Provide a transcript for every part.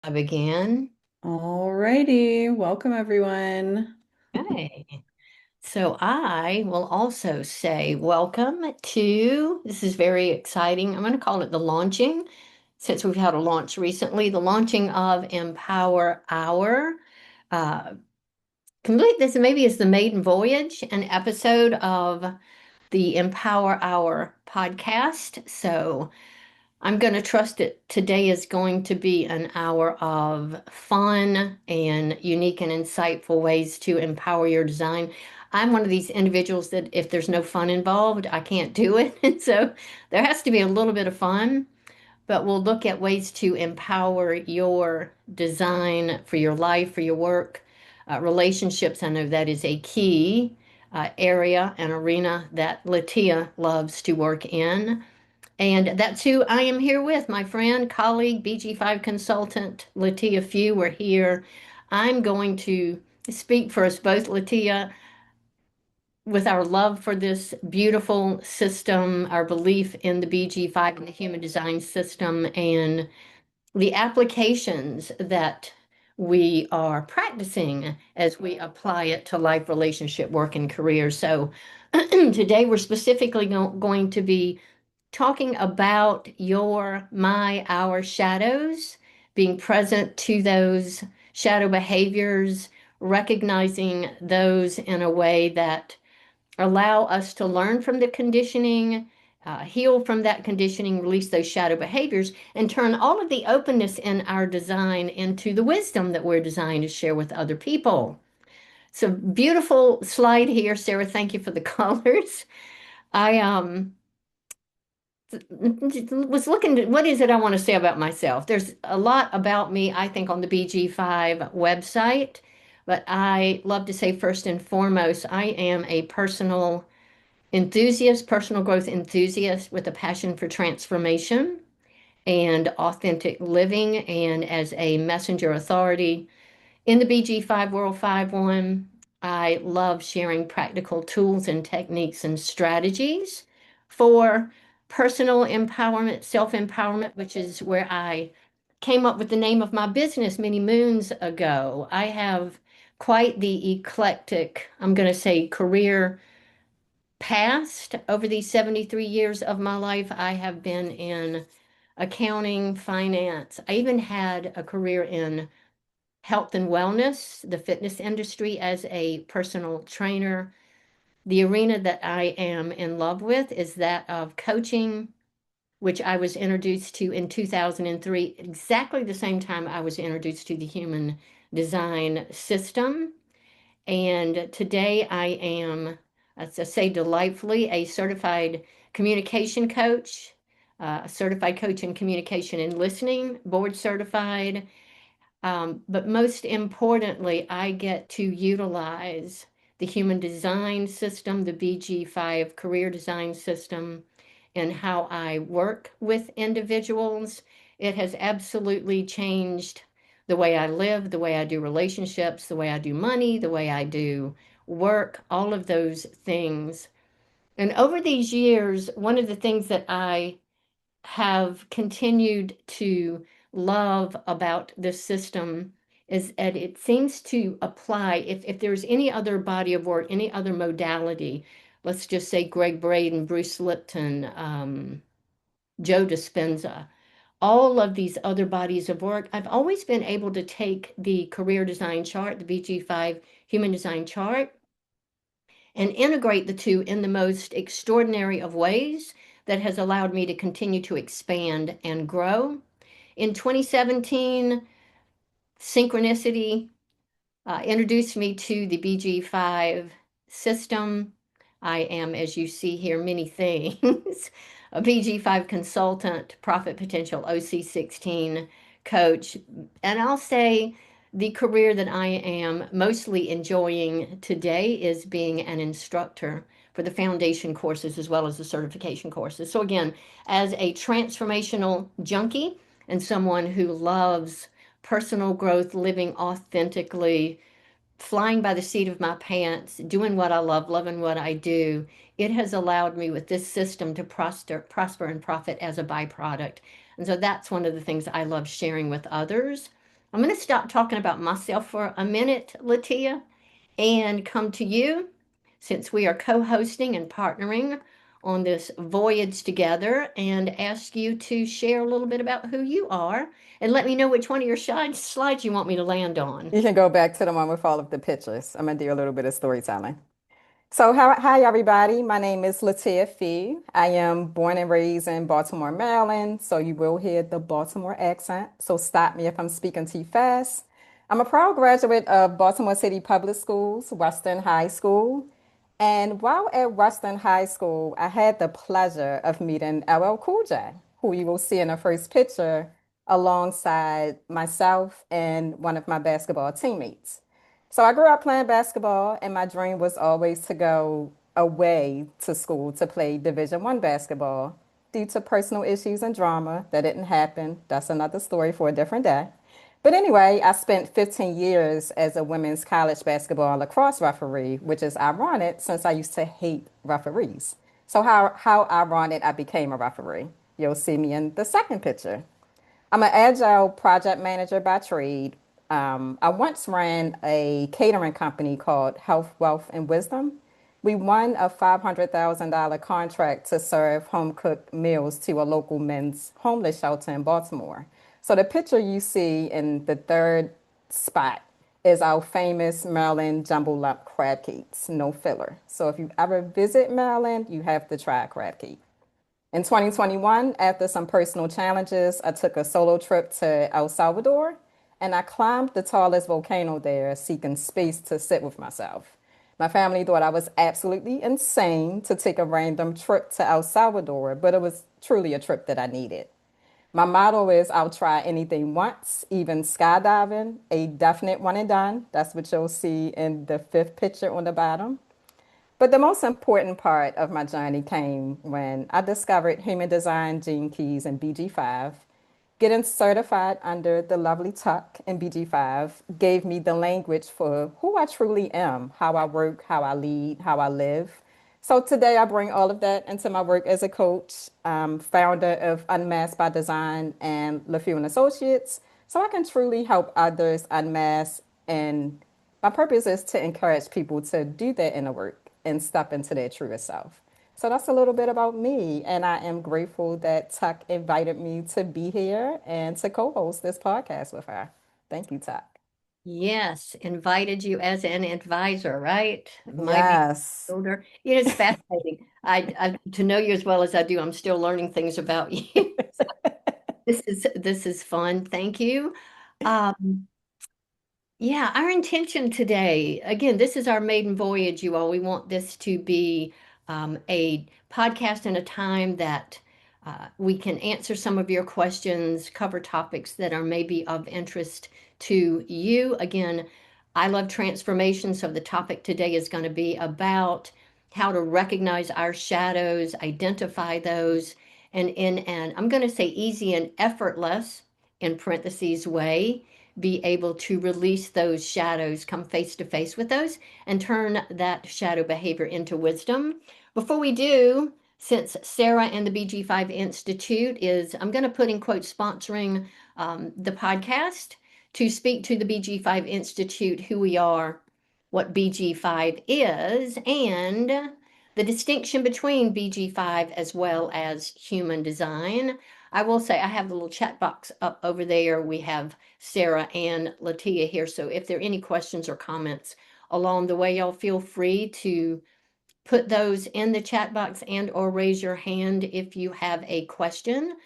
Again. Alrighty, welcome everyone. Okay. So I will also say welcome to, this is very exciting. I'm going to call it the launching, since we've had a launch recently, the launching of Empower Hour. Uh, Complete this maybe is the maiden voyage, an episode of the Empower Hour podcast. So I'm going to trust that today is going to be an hour of fun and unique and insightful ways to empower your design. I'm one of these individuals that if there's no fun involved, I can't do it. And so there has to be a little bit of fun, but we'll look at ways to empower your design for your life, for your work, relationships. I know that is a key area and arena that LaTia loves to work in. And that's who I am here with, my friend, colleague, BG5 consultant, LaTia Few. We're here. I'm going to speak for us both, LaTia, with our love for this beautiful system, our belief in the BG5 and the human design system, and the applications that we are practicing as we apply it to life, relationship, work, and career. So today we're specifically going to be talking about our shadows, being present to those shadow behaviors, recognizing those in a way that allow us to learn from the conditioning, heal from that conditioning, release those shadow behaviors, and turn all of the openness in our design into the wisdom that we're designed to share with other people. So beautiful slide here, Sarah. Thank you for the colors. I was looking at what is it I want to say about myself. There's a lot about me, I think, on the BG5 website, but I love to say first and foremost, I am a personal enthusiast, personal growth enthusiast with a passion for transformation and authentic living, and as a messenger authority in the BG5 World 5-1, I love sharing practical tools and techniques and strategies for personal empowerment, self empowerment, which is where I came up with the name of my business many moons ago. I have quite the eclectic, I'm going to say, career past over these 73 years of my life. I have been in accounting, finance. I even had a career in health and wellness, the fitness industry as a personal trainer. The arena that I am in love with is that of coaching, which I was introduced to in 2003, exactly the same time I was introduced to the human design system. And today I am, as I say delightfully, a certified communication coach, a certified coach in communication and listening, board certified. But most importantly, I get to utilize the human design system, the BG5 career design system, and how I work with individuals. It has absolutely changed the way I live, the way I do relationships, the way I do money, the way I do work, all of those things. And over these years, one of the things that I have continued to love about this system is that it seems to apply, if there's any other body of work, any other modality, let's just say Greg Braden, Bruce Lipton, Joe Dispenza, all of these other bodies of work, I've always been able to take the career design chart, the BG5 human design chart, and integrate the two in the most extraordinary of ways that has allowed me to continue to expand and grow. In 2017, synchronicity introduced me to the BG5 system. I am, as you see here, many things a BG5 consultant, Profit Potential OC16 coach. And I'll say the career that I am mostly enjoying today is being an instructor for the foundation courses as well as the certification courses. So, again, as a transformational junkie and someone who loves personal growth, living authentically, flying by the seat of my pants, doing what I love, loving what I do, it has allowed me with this system to prosper and profit as a byproduct. And so that's one of the things I love sharing with others. I'm going to stop talking about myself for a minute, LaTia, and come to you since we are co-hosting and partnering on this voyage together and ask you to share a little bit about who you are and let me know which one of your slides you want me to land on. You can go back to the one with all of the pictures. I'm gonna do a little bit of storytelling. So, hi everybody. My name is LaTia Few. I am born and raised in Baltimore, Maryland. So you will hear the Baltimore accent. So stop me if I'm speaking too fast. I'm a proud graduate of Baltimore City Public Schools, Western High School. And while at Western High School, I had the pleasure of meeting LL Cool J, who you will see in the first picture alongside myself and one of my basketball teammates. So I grew up playing basketball, and my dream was always to go away to school to play Division I basketball. Due to personal issues and drama, that didn't happen. That's another story for a different day. But anyway, I spent 15 years as a women's college basketball and lacrosse referee, which is ironic since I used to hate referees. So how ironic I became a referee. You'll see me in the second picture. I'm an agile project manager by trade. I once ran a catering company called Health, Wealth, and Wisdom. We won a $500,000 contract to serve home cooked meals to a local men's homeless shelter in Baltimore. So the picture you see in the third spot is our famous Maryland jumbo lump crab cakes, no filler. So if you ever visit Maryland, you have to try a crab cake. In 2021, after some personal challenges, I took a solo trip to El Salvador and I climbed the tallest volcano there, seeking space to sit with myself. My family thought I was absolutely insane to take a random trip to El Salvador, but it was truly a trip that I needed. My motto is I'll try anything once, even skydiving, a definite one and done. That's what you'll see in the fifth picture on the bottom. But the most important part of my journey came when I discovered human design, gene keys, and BG5. Getting certified under the lovely Tuck in BG5 gave me the language for who I truly am, how I work, how I lead, how I live. So today I bring all of that into my work as a coach, founder of Unmasked by Design and LaFew and Associates, so I can truly help others unmask. And my purpose is to encourage people to do their inner work and step into their truest self. So that's a little bit about me, and I am grateful that Tuck invited me to be here and to co-host this podcast with her. Thank you, Tuck. Yes, invited you as an advisor, right? My being Yes. older. It's fascinating. I to know you as well as I do, I'm still learning things about you. This is fun. Thank you. Um, yeah, our intention today, again, this is our maiden voyage, you all. We want this to be a podcast in a time that we can answer some of your questions, cover topics that are maybe of interest to you. Again, I love transformation, so the topic today is going to be about how to recognize our shadows, identify those, and in an, I'm going to say easy and effortless, in parentheses, way be able to release those shadows, come face to face with those, and turn that shadow behavior into wisdom. Before we do, since Sarah and the BG5 Institute is, I'm going to put in quotes, sponsoring the podcast to speak to the BG5 Institute, who we are, what BG5 is, and the distinction between BG5 as well as human design. I will say I have the little chat box up over there. We have Sarah and LaTia here. So if there are any questions or comments along the way, y'all feel free to put those in the chat box and or raise your hand if you have a question.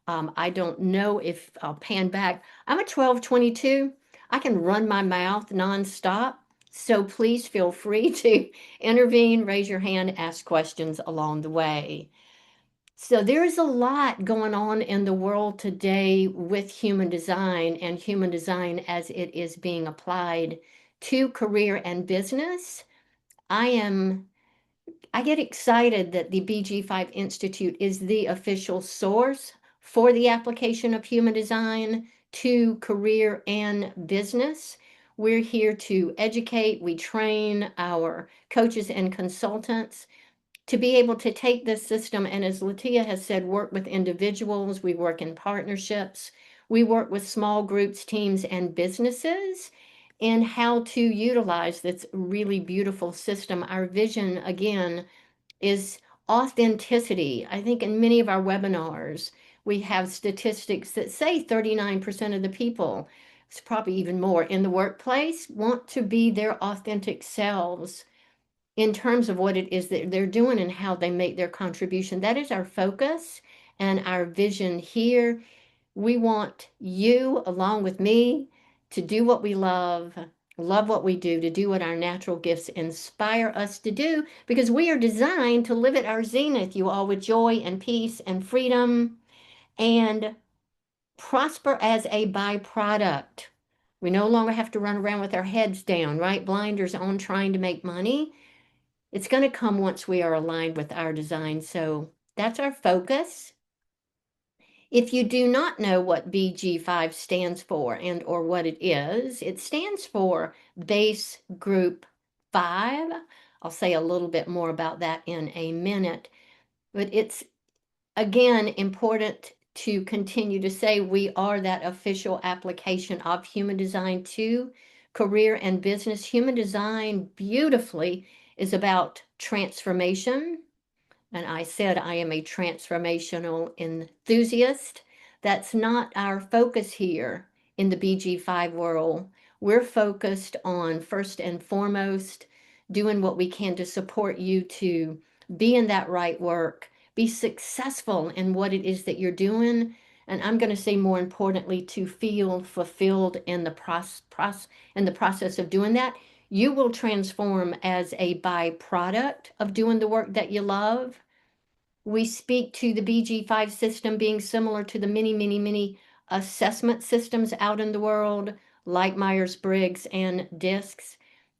I don't know if I'll pan back. I'm a 1222. I can run my mouth nonstop. So please feel free to intervene, raise your hand, ask questions along the way. So there is a lot going on in the world today with human design as it is being applied to career and business. I am I get excited that the BG5 Institute is the official source for the application of human design to career and business. We're here to educate, we train our coaches and consultants to be able to take this system and, as LaTia has said, work with individuals. We work in partnerships. We work with small groups, teams, and businesses in how to utilize this really beautiful system. Our vision, again, is authenticity. I think in many of our webinars, we have statistics that say 39% of the people, it's probably even more, in the workplace want to be their authentic selves in terms of what it is that they're doing and how they make their contribution. That is our focus and our vision here. We want you, along with me, to do what we love, love what we do, to do what our natural gifts inspire us to do, because we are designed to live at our zenith, you all, with joy and peace and freedom and prosper as a byproduct. We no longer have to run around with our heads down, right? Blinders on trying to make money. It's going to come once we are aligned with our design. So that's our focus. If you do not know what BG5 stands for and or what it stands for Base Group 5. I'll say a little bit more about that in a minute, but it's again important to continue to say we are that official application of human design to career and business. Human design beautifully is about transformation, and I said I am a transformational enthusiast. That's not our focus here in the BG5 world. We're focused on, first and foremost, doing what we can to support you to be in that right work, be successful in what it is that you're doing. And I'm going to say more importantly, to feel fulfilled in the process of doing that. You will transform as a byproduct of doing the work that you love. We speak to the BG5 system being similar to the many, many, many assessment systems out in the world, like Myers-Briggs and DISCs,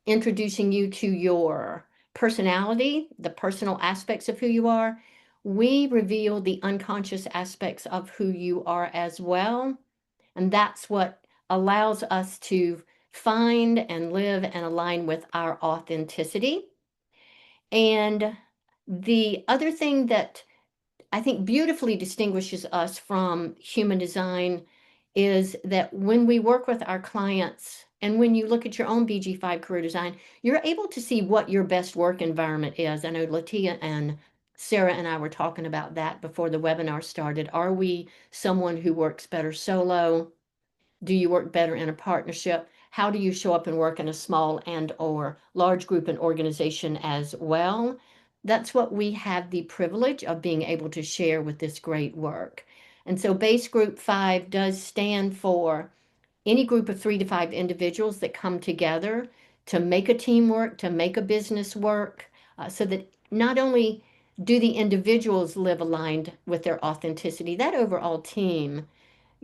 introducing you to your personality, the personal aspects of who you are. We reveal the unconscious aspects of who you are as well. And that's what allows us to find and live and align with our authenticity. And the other thing that I think beautifully distinguishes us from human design is that when we work with our clients and when you look at your own BG5 career design, you're able to see what your best work environment is. I know LaTia and Sarah and I were talking about that before the webinar started. Are we someone who works better solo? Do you work better in a partnership? How do you show up and work in a small and or large group and organization as well? That's what we have the privilege of being able to share with this great work. And so base group 5 does stand for any group of 3 to 5 individuals that come together to make a team work, to make a business work, so that not only do the individuals live aligned with their authenticity, that overall team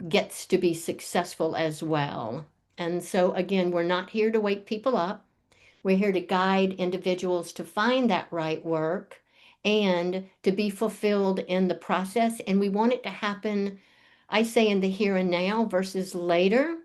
gets to be successful as well. And so, again, we're not here to wake people up. We're here to guide individuals to find that right work and to be fulfilled in the process. And we want it to happen, I say, in the here and now versus later.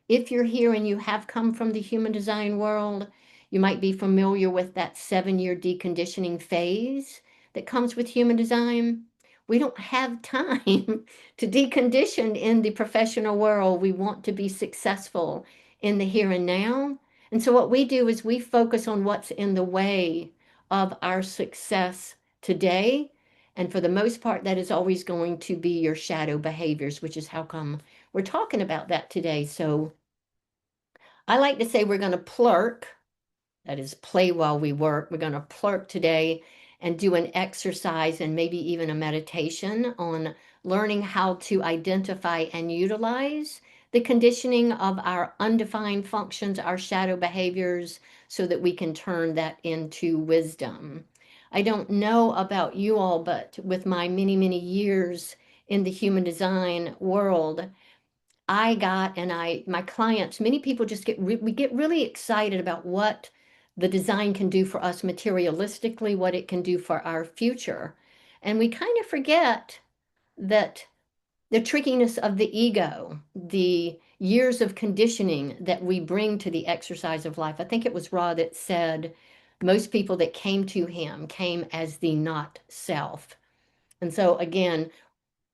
If you're here and you have come from the human design world, you might be familiar with that 7-year deconditioning phase that comes with human design. We don't have time to decondition in the professional world. We want to be successful in the here and now. And so, what we do is we focus on what's in the way of our success today. And for the most part, that is always going to be your shadow behaviors, which is how come we're talking about that today. So, I like to say we're going to plurk, that is play while we work. We're going to plurk today and do an exercise and maybe even a meditation on learning how to identify and utilize the conditioning of our undefined functions, our shadow behaviors, so that we can turn that into wisdom. I don't know about you all, but with my many, many years in the human design world, my clients, many people just we get really excited about what the design can do for us materialistically, what it can do for our future. And we kind of forget that the trickiness of the ego, the years of conditioning that we bring to the exercise of life. I think it was Ra that said most people that came to him came as the not self. And so again,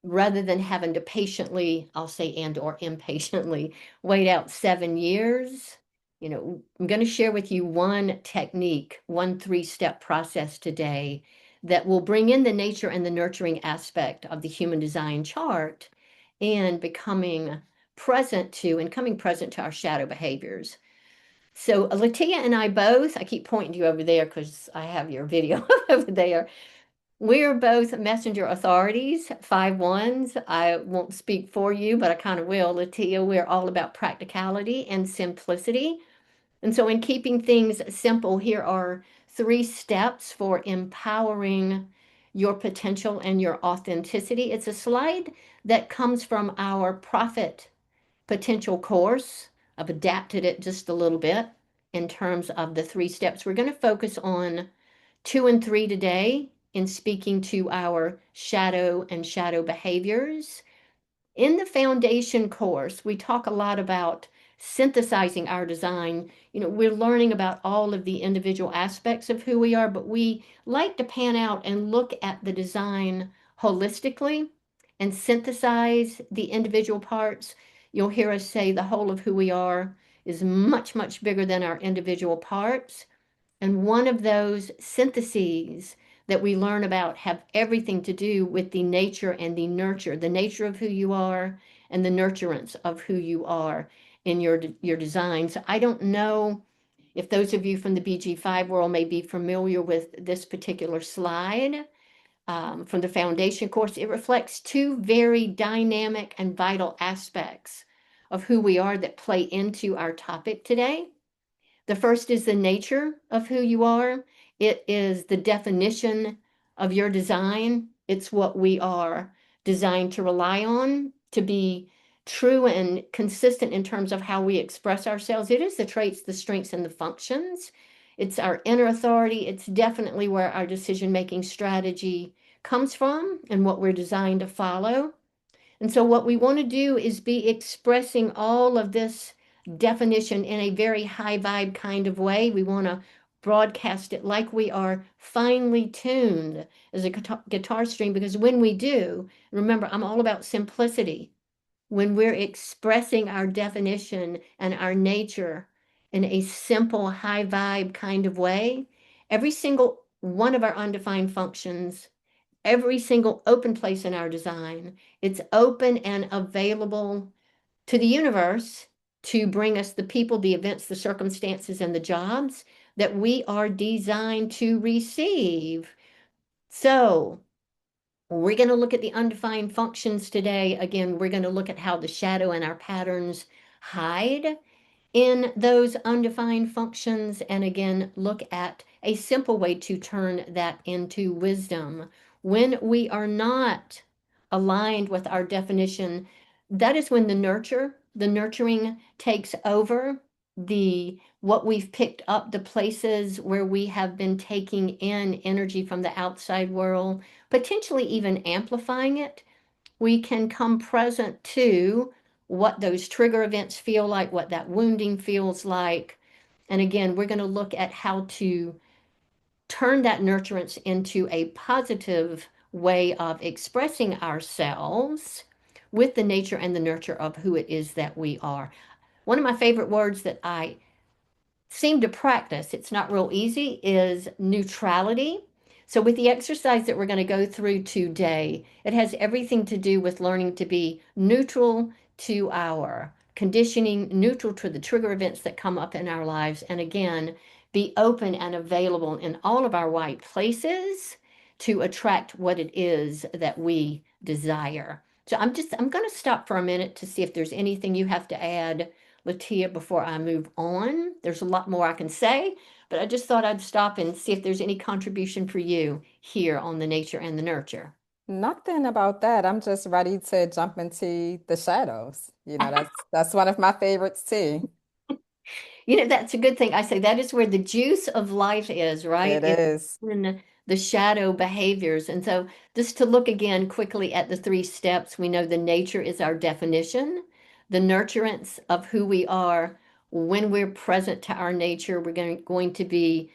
rather than having to patiently, I'll say, and or impatiently wait out 7 years. I'm going to share with you one technique, one three-step process today that will bring in the nature and the nurturing aspect of the human design chart and coming present to our shadow behaviors. So Latia and I both, I keep pointing to you over there because I have your video over there. We're both messenger authorities, 5/1s. I won't speak for you, but I kind of will. Latia, we're all about practicality and simplicity. And so, in keeping things simple, here are 3 steps for empowering your potential and your authenticity. It's a slide that comes from our Profit Potential course. I've adapted it just a little bit in terms of the 3 steps. We're going to focus on 2 and 3 today in speaking to our shadow and shadow behaviors. In the foundation course, we talk a lot about synthesizing our design. We're learning about all of the individual aspects of who we are, but we like to pan out and look at the design holistically and synthesize the individual parts. You'll hear us say the whole of who we are is much, much bigger than our individual parts. And one of those syntheses that we learn about have everything to do with the nature and the nurture, the nature of who you are and the nurturance of who you are in your designs. I don't know if those of you from the BG5 world may be familiar with this particular slide from the foundation course. It reflects 2 very dynamic and vital aspects of who we are that play into our topic today. The first is the nature of who you are. It is the definition of your design. It's what we are designed to rely on to be true and consistent in terms of how we express ourselves. It is the traits, the strengths, and the functions. It's our inner authority. It's definitely where our decision-making strategy comes from and what we're designed to follow. And so, what we want to do is be expressing all of this definition in a very high vibe kind of way. We want to broadcast it like we are finely tuned as a guitar string, because when we do, remember, I'm all about simplicity. When we're expressing our definition and our nature in a simple, high vibe kind of way, every single one of our undefined functions, every single open place in our design, it's open and available to the universe to bring us the people, the events, the circumstances, and the jobs that we are designed to receive. So, we're going to look at the undefined functions today. Again, we're going to look at how the shadow and our patterns hide in those undefined functions, and again, look at a simple way to turn that into wisdom. When we are not aligned with our definition, that is when the nurturing takes over, the what we've picked up, the places where we have been taking in energy from the outside world, potentially even amplifying it. We can come present to what those trigger events feel like, what that wounding feels like. And again, we're going to look at how to turn that nurturance into a positive way of expressing ourselves with the nature and the nurture of who it is that we are. One of my favorite words that I seem to practice, it's not real easy, is neutrality. So, with the exercise that we're going to go through today, it has everything to do with learning to be neutral to our conditioning, neutral to the trigger events that come up in our lives, and again, be open and available in all of our white places to attract what it is that we desire. So, I'm going to stop for a minute to see if there's anything you have to add, LaTia, before I move on. There's a lot more I can say, but I just thought I'd stop and see if there's any contribution for you here on the nature and the nurture. Nothing about that. I'm just ready to jump into the shadows. That's one of my favorites too. That's a good thing. I say that is where the juice of life is, right? It It's is. in the shadow behaviors. And so, just to look again quickly at the 3 steps, we know the nature is our definition, the nurturance of who we are. When we're present to our nature, we're going to be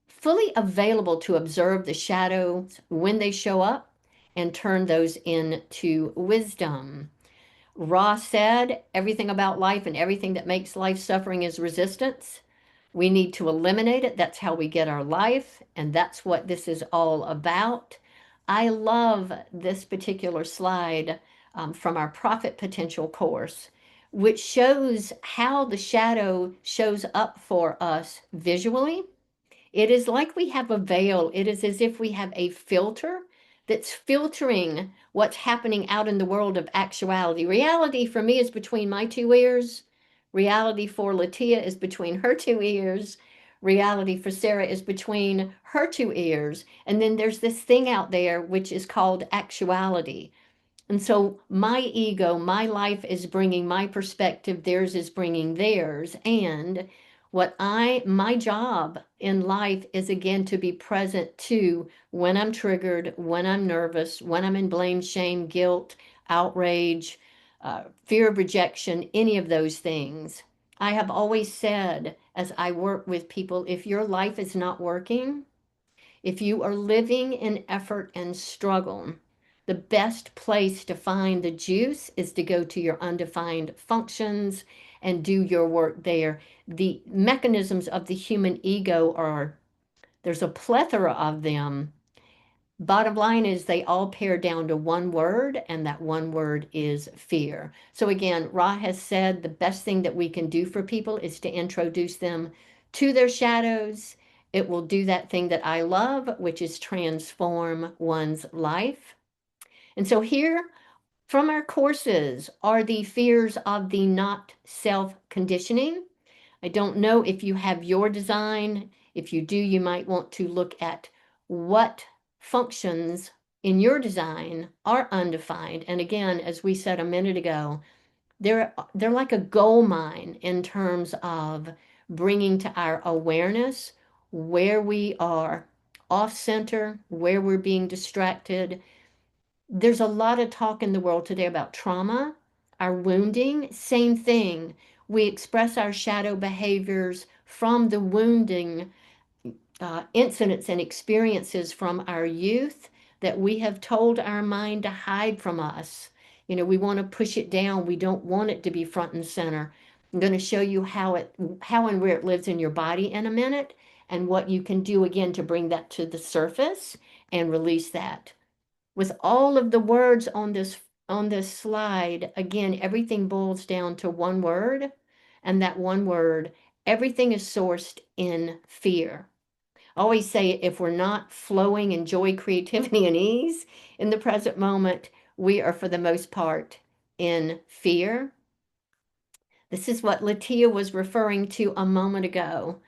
fully available to observe the shadows when they show up and turn those into wisdom. Ra said, everything about life and everything that makes life suffering is resistance. We need to eliminate it. That's how we get our life. And that's what this is all about. I love this particular slide from our Profit Potential course, which shows how the shadow shows up for us visually. It is like we have a veil. It is as if we have a filter that's filtering what's happening out in the world of actuality. Reality for me is between my two ears. Reality for LaTia is between her two ears. Reality for Sarah is between her two ears. And then there's this thing out there which is called actuality. And so my ego, my life is bringing my perspective, theirs is bringing theirs. And my job in life is again to be present to when I'm triggered, when I'm nervous, when I'm in blame, shame, guilt, outrage, fear of rejection, any of those things. I have always said as I work with people, if your life is not working, if you are living in effort and struggle, the best place to find the juice is to go to your undefined functions and do your work there. The mechanisms of the human ego are, there's a plethora of them. Bottom line is they all pare down to one word, and that one word is fear. So again, Ra has said the best thing that we can do for people is to introduce them to their shadows. It will do that thing that I love, which is transform one's life. And so here from our courses are the fears of the not self conditioning. I don't know if you have your design. If you do, you might want to look at what functions in your design are undefined. And again, as we said a minute ago, they're like a gold mine in terms of bringing to our awareness where we are off center, where we're being distracted. There's a lot of talk in the world today about trauma, our wounding, same thing. We express our shadow behaviors from the wounding incidents and experiences from our youth that we have told our mind to hide from us. You know, we want to push it down. We don't want it to be front and center. I'm going to show you how and where it lives in your body in a minute, and what you can do again to bring that to the surface and release that. With all of the words on this slide, again, everything boils down to one word, and that one word, everything is sourced in fear. I always say if we're not flowing in joy, creativity, and ease in the present moment, we are for the most part in fear. This is what LaTia was referring to a moment ago.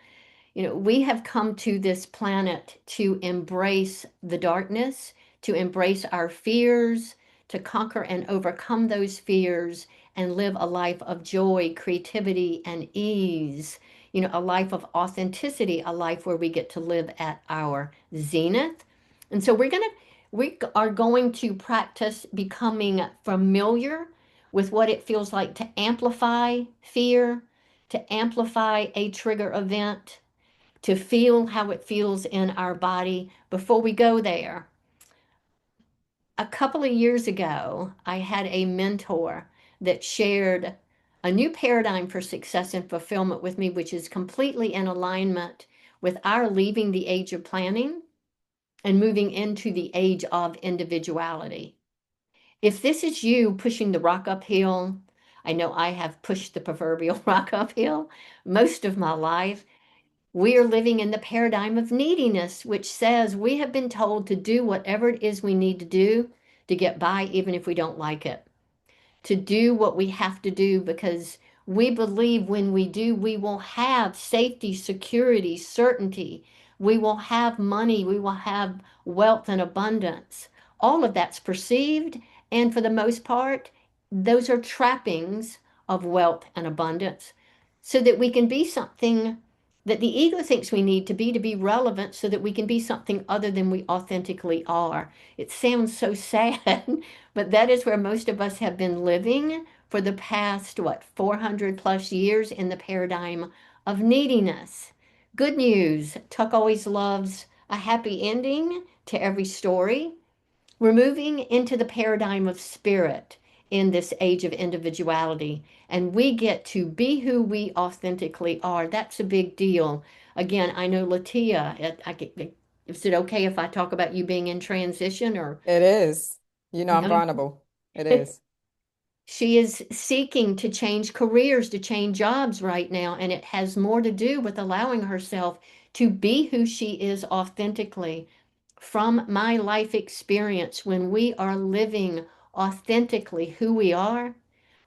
You know, we have come to this planet to embrace the darkness, to embrace our fears, to conquer and overcome those fears and live a life of joy, creativity, and ease. You know, a life of authenticity, a life where we get to live at our zenith. And so we are going to practice becoming familiar with what it feels like to amplify fear, to amplify a trigger event, to feel how it feels in our body. Before we go there, a couple of years ago, I had a mentor that shared a new paradigm for success and fulfillment with me, which is completely in alignment with our leaving the age of planning and moving into the age of individuality. If this is you pushing the rock uphill, I know I have pushed the proverbial rock uphill most of my life. We are living in the paradigm of neediness, which says we have been told to do whatever it is we need to do to get by, even if we don't like it, to do what we have to do because we believe when we do, we will have safety, security, certainty. We will have money. We will have wealth and abundance. All of that's perceived. And for the most part, those are trappings of wealth and abundance so that we can be something that the ego thinks we need to be relevant so that we can be something other than we authentically are. It sounds so sad, but that is where most of us have been living for the past, 400 plus years in the paradigm of neediness. Good news, Tuck always loves a happy ending to every story. We're moving into the paradigm of spirit in this age of individuality, and we get to be who we authentically are. That's a big deal. Again, I know Latia, is it okay if I talk about you being in transition or It is. You know, I'm no? vulnerable. It is. She is seeking to change careers, to change jobs right now, and it has more to do with allowing herself to be who she is authentically. From my life experience, when we are living authentically who we are,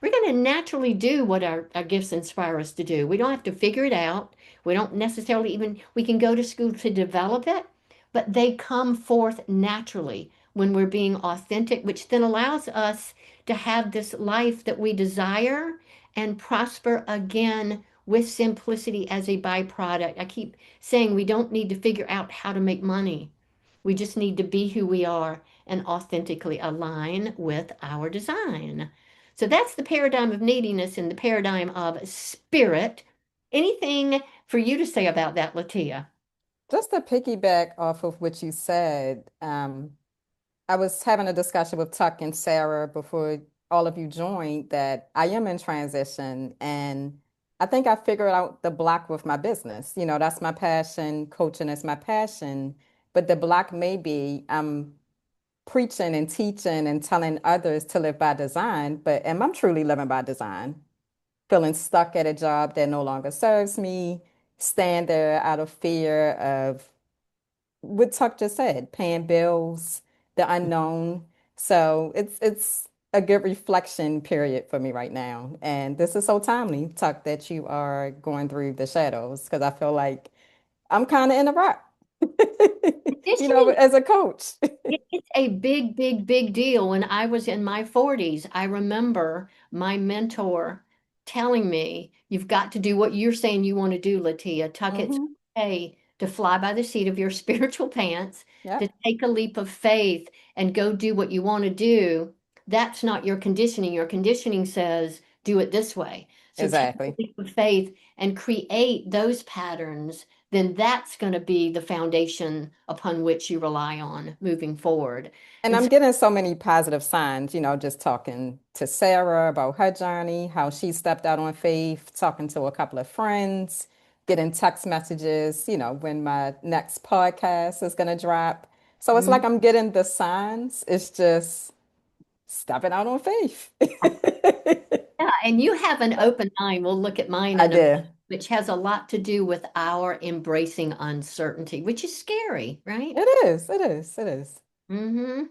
we're going to naturally do what our gifts inspire us to do. We don't have to figure it out. We don't necessarily even, we can go to school to develop it, but they come forth naturally when we're being authentic, which then allows us to have this life that we desire and prosper again with simplicity as a byproduct. I keep saying we don't need to figure out how to make money. We just need to be who we are and authentically align with our design. So that's the paradigm of neediness and the paradigm of spirit. Anything for you to say about that, Latia? Just to piggyback off of what you said, I was having a discussion with Tuck and Sarah before all of you joined that I am in transition, and I think I figured out the block with my business. You know, that's my passion. Coaching is my passion. But the block may be I'm preaching and teaching and telling others to live by design, but am I truly living by design? Feeling stuck at a job that no longer serves me, stand there out of fear of what Tuck just said, paying bills, the unknown. So it's a good reflection period for me right now. And this is so timely, Tuck, that you are going through the shadows because I feel like I'm kind of in a rut, you know, Conditioning. as a coach. It's a big, big, big deal. When I was in my 40s, I remember my mentor telling me, you've got to do what you're saying you want to do, Latia. Tuck, it's Hmm. okay to fly by the seat of your spiritual pants, to Yep, take a leap of faith and go do what you want to do. That's not your conditioning. Your conditioning says, do it this way. So take a exactly. leap of faith and create those patterns, then that's going to be the foundation upon which you rely on moving forward. And And I'm so, getting so many positive signs, you know, just talking to Sarah about her journey, how she stepped out on faith, talking to a couple of friends, getting text messages, you know, when my next podcast is going to drop. So it's mm, like I'm getting the signs. It's just stepping out on faith. yeah, and you have an open mind. We'll look at mine I in a minute, did. which has a lot to do with our embracing uncertainty, which is scary, right? It is. It is. It is. Hmm.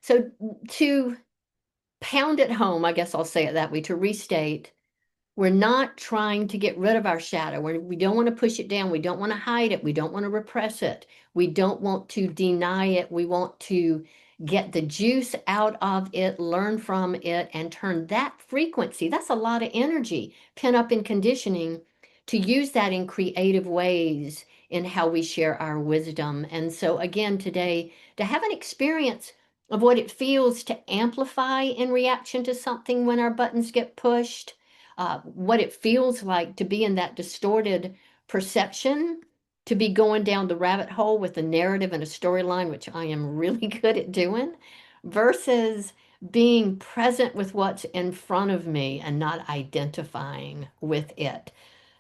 So to pound it home, I guess I'll say it that way, to restate, we're not trying to get rid of our shadow. We don't want to push it down. We don't want to hide it. We don't want to repress it. We don't want to deny it. We want to get the juice out of it, learn from it, and turn that frequency. That's a lot of energy pent up in conditioning to use that in creative ways in how we share our wisdom. And so, again, today, to have an experience of what it feels to amplify in reaction to something when our buttons get pushed, what it feels like to be in that distorted perception, to be going down the rabbit hole with a narrative and a storyline, which I am really good at doing, versus being present with what's in front of me and not identifying with it.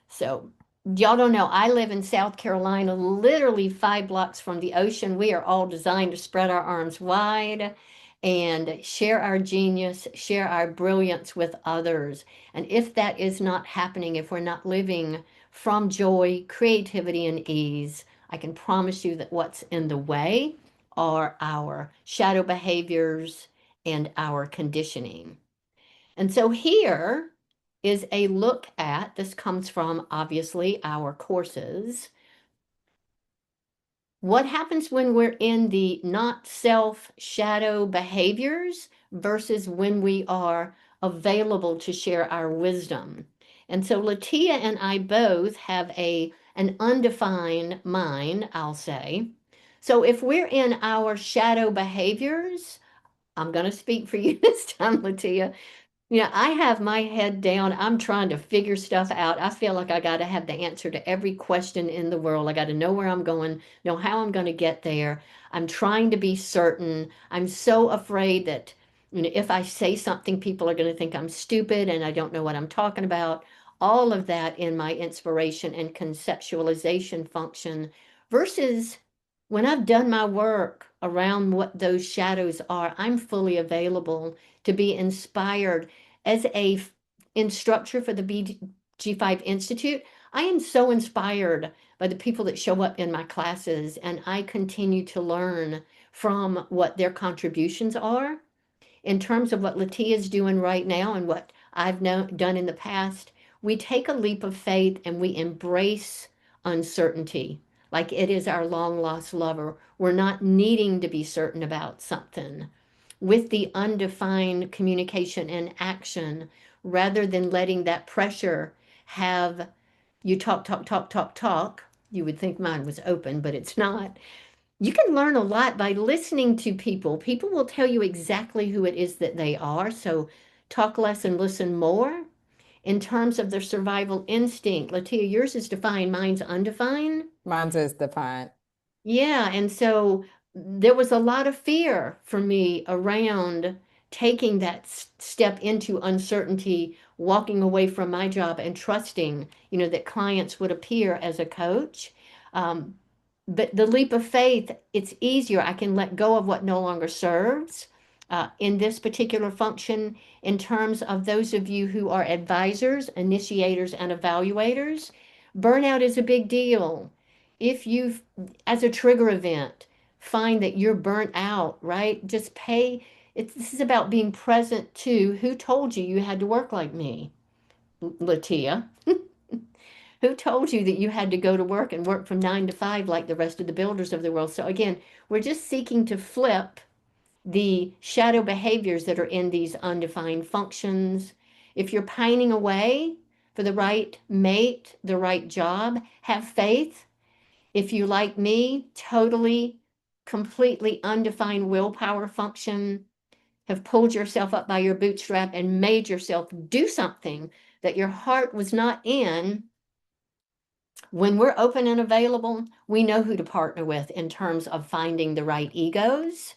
So, y'all don't know, I live in South Carolina, literally 5 blocks from the ocean. We are all designed to spread our arms wide and share our genius, share our brilliance with others. And if that is not happening, if we're not living from joy, creativity, and ease, I can promise you that what's in the way are our shadow behaviors and our conditioning. And so here is a look at, this comes from obviously our courses. What happens when we're in the not self shadow behaviors versus when we are available to share our wisdom? And so Latia and I both have an undefined mind, I'll say. So if we're in our shadow behaviors, I'm going to speak for you this time, Latia. Yeah, I have my head down. I'm trying to figure stuff out. I feel like I got to have the answer to every question in the world. I got to know where I'm going, know how I'm going to get there. I'm trying to be certain. I'm so afraid that, if I say something, people are going to think I'm stupid and I don't know what I'm talking about. All of that in my inspiration and conceptualization function versus when I've done my work around what those shadows are, I'm fully available to be inspired as a instructor for the BG5 Institute. I am so inspired by the people that show up in my classes, and I continue to learn from what their contributions are. In terms of what LaTia is doing right now and what done in the past, we take a leap of faith and we embrace uncertainty like it is our long lost lover. We're not needing to be certain about something with the undefined communication and action rather than letting that pressure have you talk, talk, talk, talk, talk. You would think mine was open, but it's not. You can learn a lot by listening to people. People will tell you exactly who it is that they are. So talk less and listen more. In terms of their survival instinct, LaTia, yours is defined, mine's undefined. Mine's is defined. Yeah, and so there was a lot of fear for me around taking that step into uncertainty, walking away from my job and trusting, that clients would appear as a coach. Um, but the leap of faith, it's easier. I can let go of what no longer serves. In this particular function, in terms of those of you who are advisors, initiators, and evaluators, burnout is a big deal. If you, as a trigger event, find that you're burnt out, right? Just pay. This is about being present to who told you you had to work like me, LaTia. Who told you that you had to go to work and work from 9 to 5 like the rest of the builders of the world? So again, we're just seeking to flip the shadow behaviors that are in these undefined functions. If you're pining away for the right mate, the right job, have faith. If you, like me, totally, completely undefined willpower function, have pulled yourself up by your bootstrap and made yourself do something that your heart was not in, when we're open and available, we know who to partner with in terms of finding the right egos.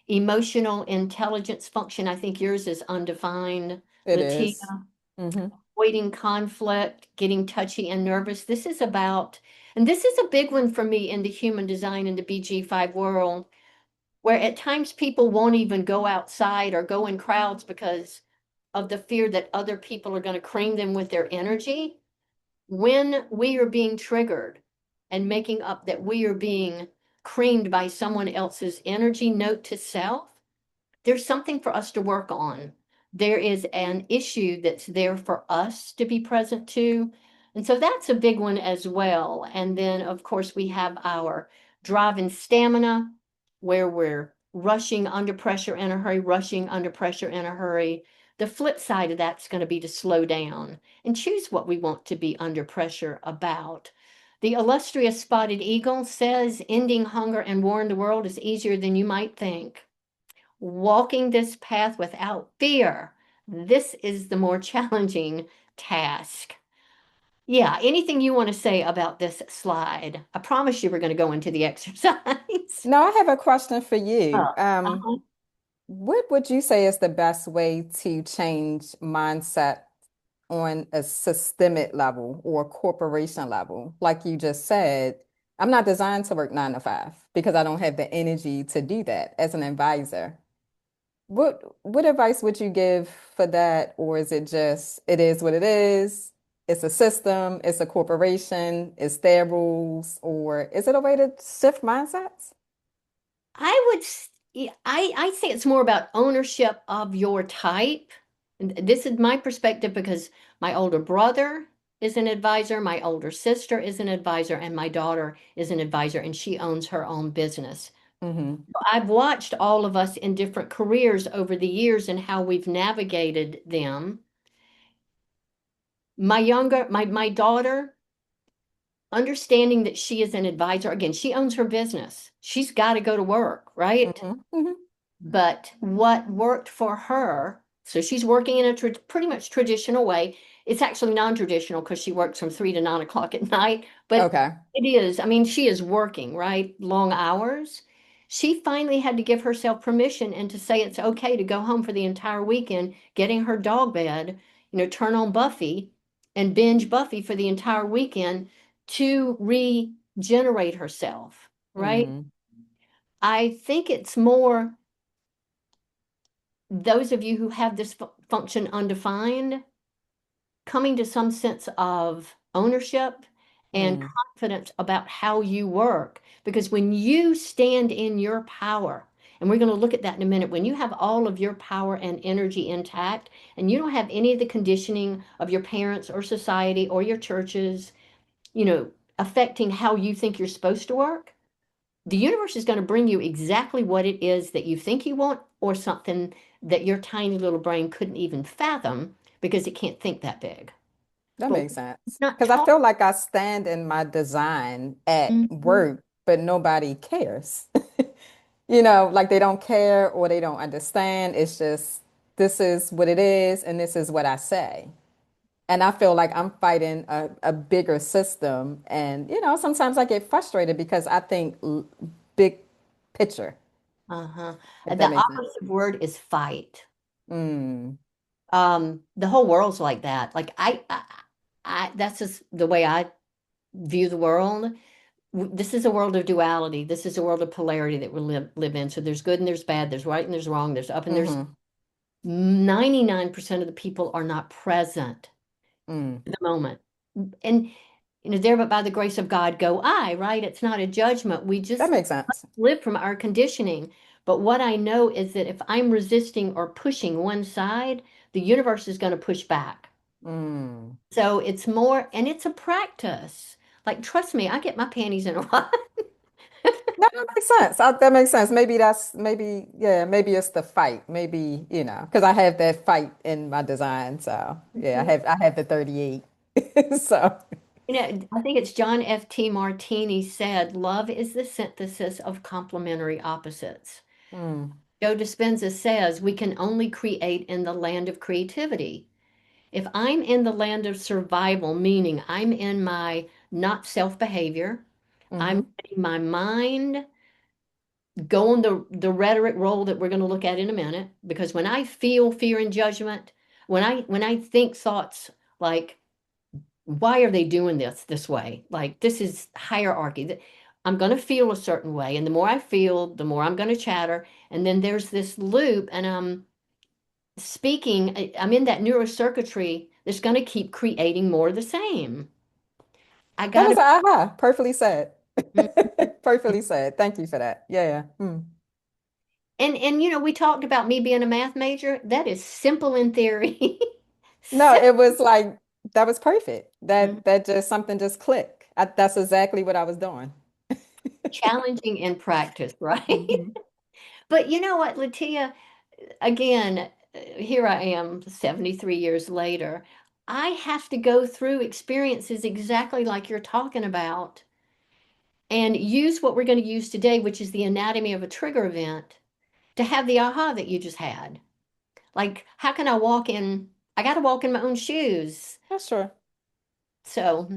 Emotional intelligence function, I think yours is undefined. It is. LaTia, Mm-hmm. avoiding conflict, getting touchy and nervous. This is about, and this is a big one for me in the human design in the BG5 world, where at times people won't even go outside or go in crowds because of the fear that other people are going to cream them with their energy. When we are being triggered and making up that we are being creamed by someone else's energy, note to self, there's something for us to work on. There is an issue that's there for us to be present to. And so that's a big one as well. And then, of course, we have our drive and stamina, where we're rushing under pressure in a hurry, rushing under pressure in a hurry. The flip side of that's going to be to slow down and choose what we want to be under pressure about. The illustrious spotted eagle says ending hunger and war in the world is easier than you might think. Walking this path without fear, this is the more challenging task. Yeah, anything you want to say about this slide? I promise you we're going to go into the exercise. Now, I have a question for you. Oh, uh-huh. What would you say is the best way to change mindset on a systemic level or corporation level? Like you just said, I'm not designed to work 9 to 5 because I don't have the energy to do that as an advisor. What advice would you give for that? Or is it just it is what it is? It's a system, it's a corporation, it's their rules, or is it a way to shift mindsets? I would, I say it's more about ownership of your type. And this is my perspective because my older brother is an advisor, my older sister is an advisor, and my daughter is an advisor, and she owns her own business. Mm-hmm. I've watched all of us in different careers over the years and how we've navigated them. My daughter, understanding that she is an advisor, again, she owns her business. She's got to go to work, right? Mm-hmm. Mm-hmm. But what worked for her So she's working in a pretty much traditional way. It's actually non-traditional because she works from 3 to 9 o'clock at night, but Okay. it is. I mean, she is working, right? Long hours. She finally had to give herself permission and to say it's okay to go home for the entire weekend, getting her dog bed, turn on Buffy and binge Buffy for the entire weekend to regenerate herself, right? Mm, I think it's more those of you who have this function undefined coming to some sense of ownership and mm, confidence about how you work. Because when you stand in your power, and we're going to look at that in a minute, when you have all of your power and energy intact, and you don't have any of the conditioning of your parents or society or your churches, you know, affecting how you think you're supposed to work, the universe is going to bring you exactly what it is that you think you want or something that your tiny little brain couldn't even fathom because it can't think that big. that But makes sense. not Because I taught. feel like I stand in my design at Mhm. work, but nobody cares. Like they don't care or they don't understand. It's just, this is what it is, and this is what I say. And I feel like I'm fighting a bigger system. And, sometimes I get frustrated because I think big picture, Uh-huh. if that The makes sense. operative word is fight. Mm, The whole world's like that. Like that's just the way I view the world. This is a world of duality. This is a world of polarity that we live in. So there's good and there's bad. There's right and there's wrong. There's up and there's mm-hmm, 99% of the people are not present mm. in the moment. And there but by the grace of God go I, right? It's not a judgment. We That just makes sense. live from our conditioning. But what I know is that if I'm resisting or pushing one side, the universe is going to push back. Mm. So it's more, and it's a practice. Like, trust me, I get my panties in a lot. No, that makes sense. That makes sense. Maybe it's the fight. Maybe, because I have that fight in my design. So yeah, I have the 38. So, I think it's John F.T. Martini said, love is the synthesis of complementary opposites. mm, Joe Dispenza says we can only create in the land of creativity. If I'm in the land of survival, meaning I'm in my not self behavior, I'm hmm letting my mind go on the rhetoric role that we're going to look at in a minute. Because when I feel fear and judgment, when I think thoughts like, why are they doing this way? Like this is hierarchy. I'm going to feel a certain way, and the more I feel, the more I'm going to chatter, and then there's this loop, and I'm speaking. I'm in that neurocircuitry that's going to keep creating more of the same. I That got was to. a aha. Perfectly said. Perfectly said. Thank you for that. Yeah. Mm. And we talked about me being a math major. That is simple in theory. No, Simple. it was like that was perfect. That just something just clicked. That's exactly what I was doing. Challenging in practice, right? Hmm But you know what, Latia, again, here I am 73 years later. I have to go through experiences exactly like you're talking about and use what we're going to use today, which is the anatomy of a trigger event, to have the aha that you just had. Like, how can I walk in? I got to walk in my own shoes. That's true. So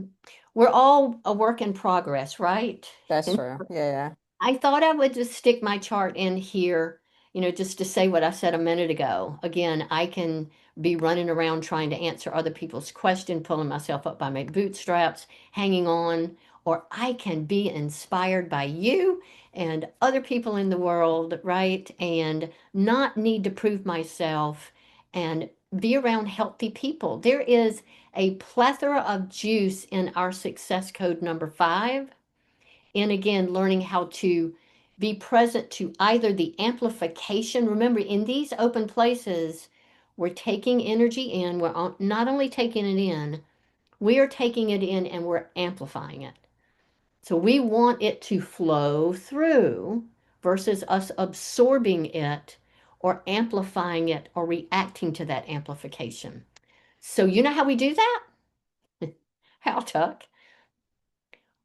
we're all a work in progress, right? That's true. Yeah. I thought I would just stick my chart in here, just to say what I said a minute ago. Again, I can be running around trying to answer other people's questions, pulling myself up by my bootstraps, hanging on, or I can be inspired by you and other people in the world, right? And not need to prove myself and be around healthy people. There is a plethora of juice in our success code number 5, and again, learning how to be present to either the amplification. Remember, in these open places, we're taking energy in. We're not only taking it in, we are taking it in and we're amplifying it. So we want it to flow through versus us absorbing it or amplifying it or reacting to that amplification. So, you know how we do that? How, Tuck?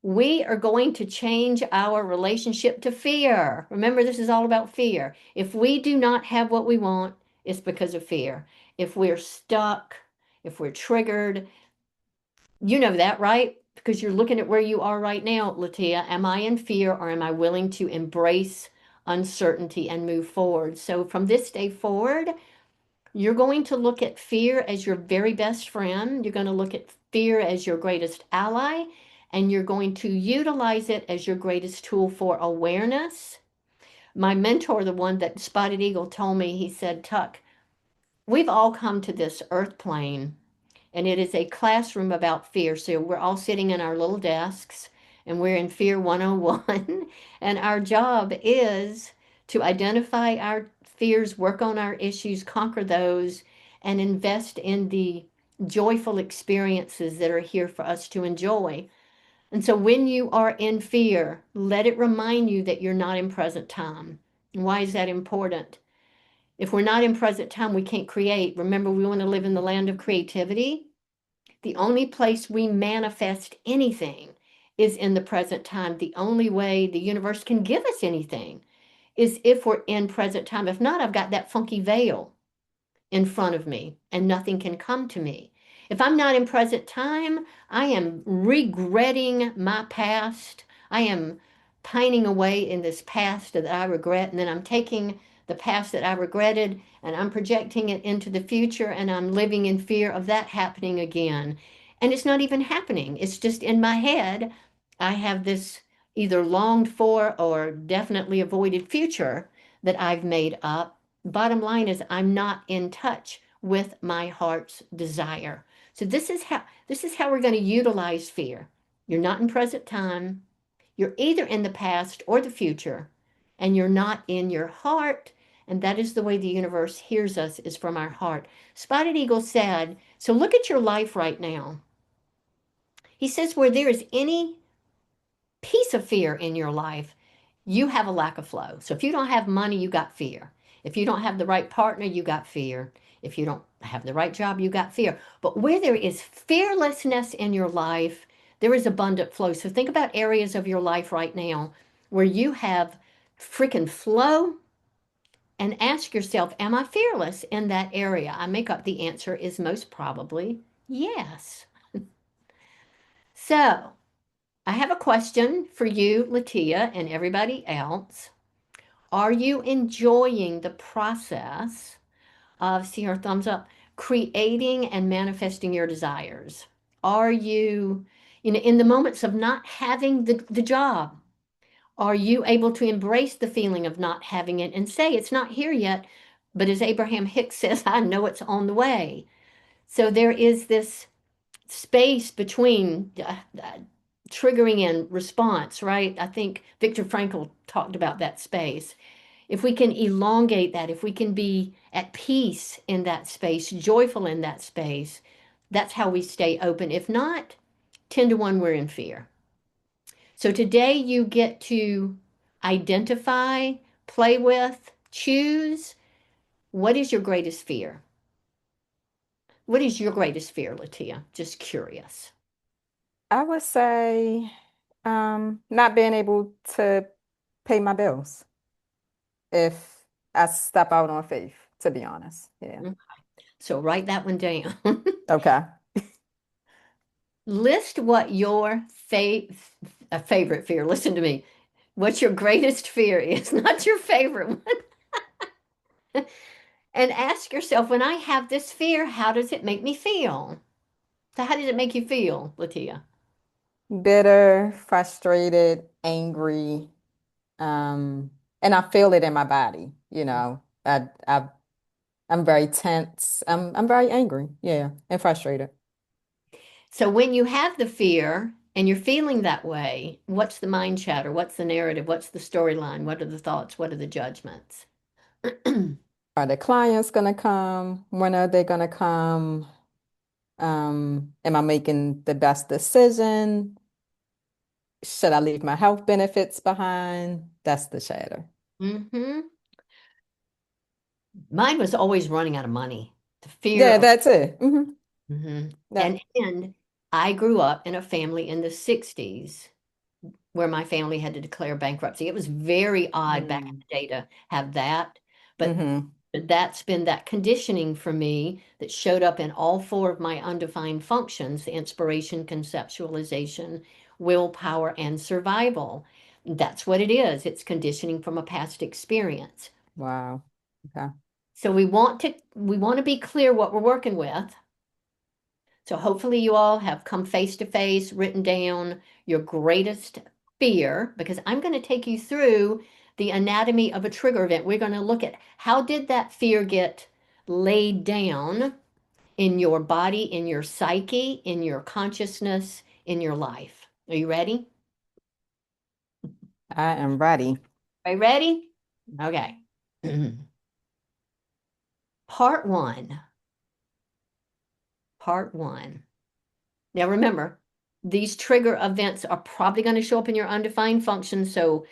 We are going to change our relationship to fear. Remember, this is all about fear. If we do not have what we want, it's because of fear. If we're stuck, if we're triggered, you know that, right? Because you're looking at where you are right now, LaTia. Am I in fear or am I willing to embrace uncertainty and move forward? So from this day forward, you're going to look at fear as your very best friend. You're going to look at fear as your greatest ally, and you're going to utilize it as your greatest tool for awareness. My mentor, the one that Spotted Eagle told me, he said, Tuck, we've all come to this earth plane and it is a classroom about fear. So we're all sitting in our little desks and we're in Fear 101. And our job is to identify our fears, work on our issues, conquer those, and invest in the joyful experiences that are here for us to enjoy. And so when you are in fear, let it remind you that you're not in present time. Why is that important? If we're not in present time, we can't create. Remember, we want to live in the land of creativity. The only place we manifest anything is in the present time. The only way the universe can give us anything is if we're in present time. If not, I've got that funky veil in front of me and nothing can come to me. If I'm not in present time, I am regretting my past. I am pining away in this past that I regret, and then I'm taking the past that I regretted and I'm projecting it into the future, and I'm living in fear of that happening again. And it's not even happening, it's just in my head. I have this either longed for or definitely avoided future that I've made up. Bottom line is I'm not in touch with my heart's desire. So this is how we're going to utilize fear. You're not in present time. You're either in the past or the future, and you're not in your heart. And that is the way the universe hears us, is from our heart. Spotted Eagle said, so look at your life right now. He says, where there is any piece of fear in your life, you have a lack of flow. So if you don't have money, you got fear. If you don't have the right partner, you got fear. If you don't have the right job, you got fear. But where there is fearlessness in your life, there is abundant flow. So think about areas of your life right now where you have freaking flow and ask yourself, am I fearless in that area? I make up the answer is most probably yes. So I have a question for you, LaTia, and everybody else. Are you enjoying the process of, see her thumbs up, creating and manifesting your desires? Are you, in the moments of not having the job, are you able to embrace the feeling of not having it and say, it's not here yet, but as Abraham Hicks says, I know it's on the way. So there is this space between triggering and response, right? I think Viktor Frankl talked about that space. If we can elongate that, if we can be at peace in that space, joyful in that space, that's how we stay open. If not, 10 to 1, we're in fear. So today you get to identify, play with, choose. What is your greatest fear? What is your greatest fear, LaTia? Just curious. I would say not being able to pay my bills if I step out on faith, to be honest. Yeah. So write that one down. Okay. List what your favorite fear. Listen to me. What your greatest fear is, not your favorite one. And ask yourself, when I have this fear, how does it make me feel? So how does it make you feel, LaTia? Bitter, frustrated, angry, um, and I feel it in my body, you know. I'm very tense. I'm very angry, yeah, and frustrated. So when you have the fear and you're feeling that way, what's the mind chatter? What's the narrative? What's the storyline? What are the thoughts? What are the judgments? Are the clients gonna come? When are they gonna come? Am I making the best decision? Should I leave my health benefits behind? That's the chatter. Hmm. Mine was always running out of money. The fear Yeah, of, that's it. That, and I grew up in a family in the 60s where my family had to declare bankruptcy. It was very odd back in mm, the day to have that. But mm-hmm. That's been that conditioning for me that showed up in all four of my undefined functions: the inspiration, conceptualization, willpower, and survival. That's what it is. It's conditioning from a past experience. Wow. Okay. So we want to be clear what we're working with. So hopefully you all have come face to face, written down your greatest fear, because I'm going to take you through the anatomy of a trigger event. We're going to look at how did that fear get laid down in your body, in your psyche, in your consciousness, in your life. Are you ready? I am ready. Are you ready? Okay. Part one. Part one. Now remember, these trigger events are probably going to show up in your undefined function, so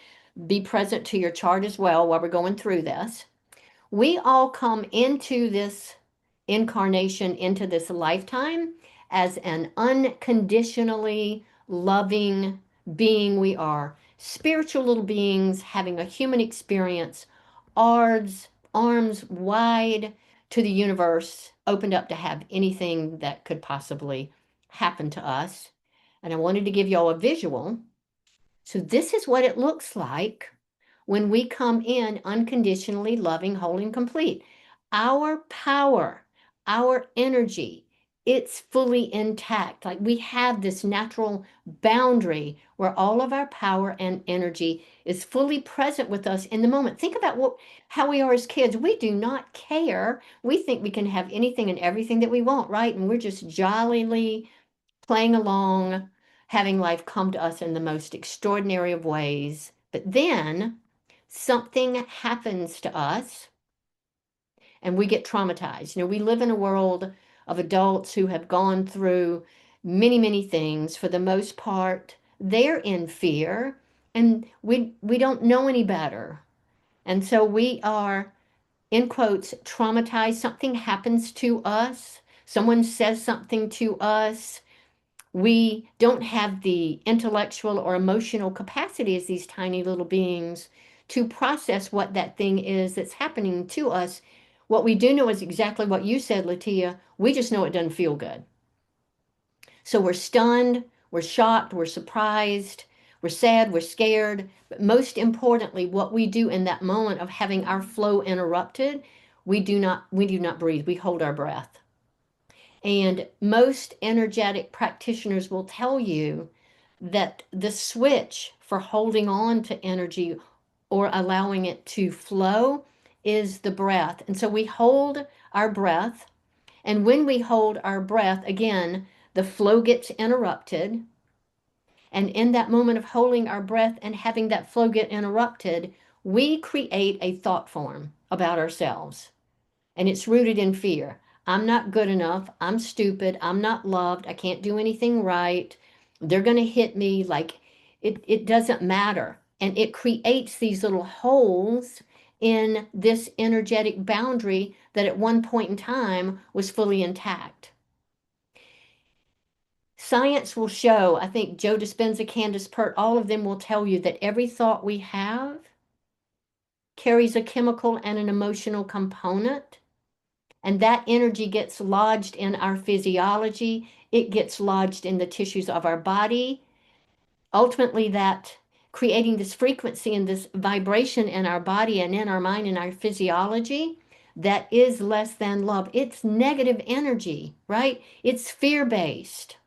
be present to your chart as well while we're going through this. We all come into this incarnation, into this lifetime, as an unconditionally loving being. We are spiritual little beings having a human experience, arms wide to the universe, opened up to have anything that could possibly happen to us. And I wanted to give y'all a visual. So, this is what it looks like when we come in unconditionally loving, whole, and complete. Our power, our energy, it's fully intact. Like we have this natural boundary where all of our power and energy is fully present with us in the moment. Think about how we are as kids. We do not care. We think we can have anything and everything that we want, right? And we're just jollily playing along, having life come to us in the most extraordinary of ways. But then something happens to us and we get traumatized. We live in a world of adults who have gone through many, many things. For the most part, they're in fear and we don't know any better. And so we are, in quotes, traumatized. Something happens to us. Someone says something to us. We don't have the intellectual or emotional capacity as these tiny little beings to process what that thing is that's happening to us. What we do know is exactly what you said, LaTia. We just know it doesn't feel good. So we're stunned, we're shocked, we're surprised, we're sad, we're scared. But most importantly, what we do in that moment of having our flow interrupted, we do not breathe. We hold our breath. And most energetic practitioners will tell you that the switch for holding on to energy or allowing it to flow is the breath. And so we hold our breath. And when we hold our breath, again, the flow gets interrupted. And in that moment of holding our breath and having that flow get interrupted, we create a thought form about ourselves, and it's rooted in fear. I'm not good enough. I'm stupid. I'm not loved. I can't do anything right. They're going to hit me. Like it doesn't matter. And it creates these little holes in this energetic boundary that at one point in time was fully intact. Science will show, I think Joe Dispenza, Candace Pert, all of them will tell you that every thought we have carries a chemical and an emotional component. And that energy gets lodged in our physiology, it gets lodged in the tissues of our body. Ultimately, that creating this frequency and this vibration in our body and in our mind and our physiology that is less than love. It's negative energy, right? It's fear based.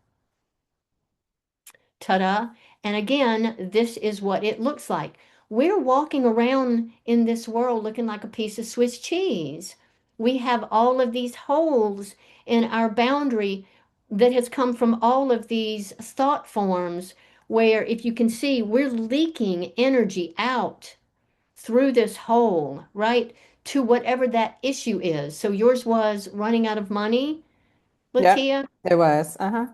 Ta-da. And again, this is what it looks like. We're walking around in this world looking like a piece of Swiss cheese. We have all of these holes in our boundary that has come from all of these thought forms where, if you can see, we're leaking energy out through this hole, right? To whatever that issue is. So yours was running out of money, Yep, Latia. it was. Uh-huh.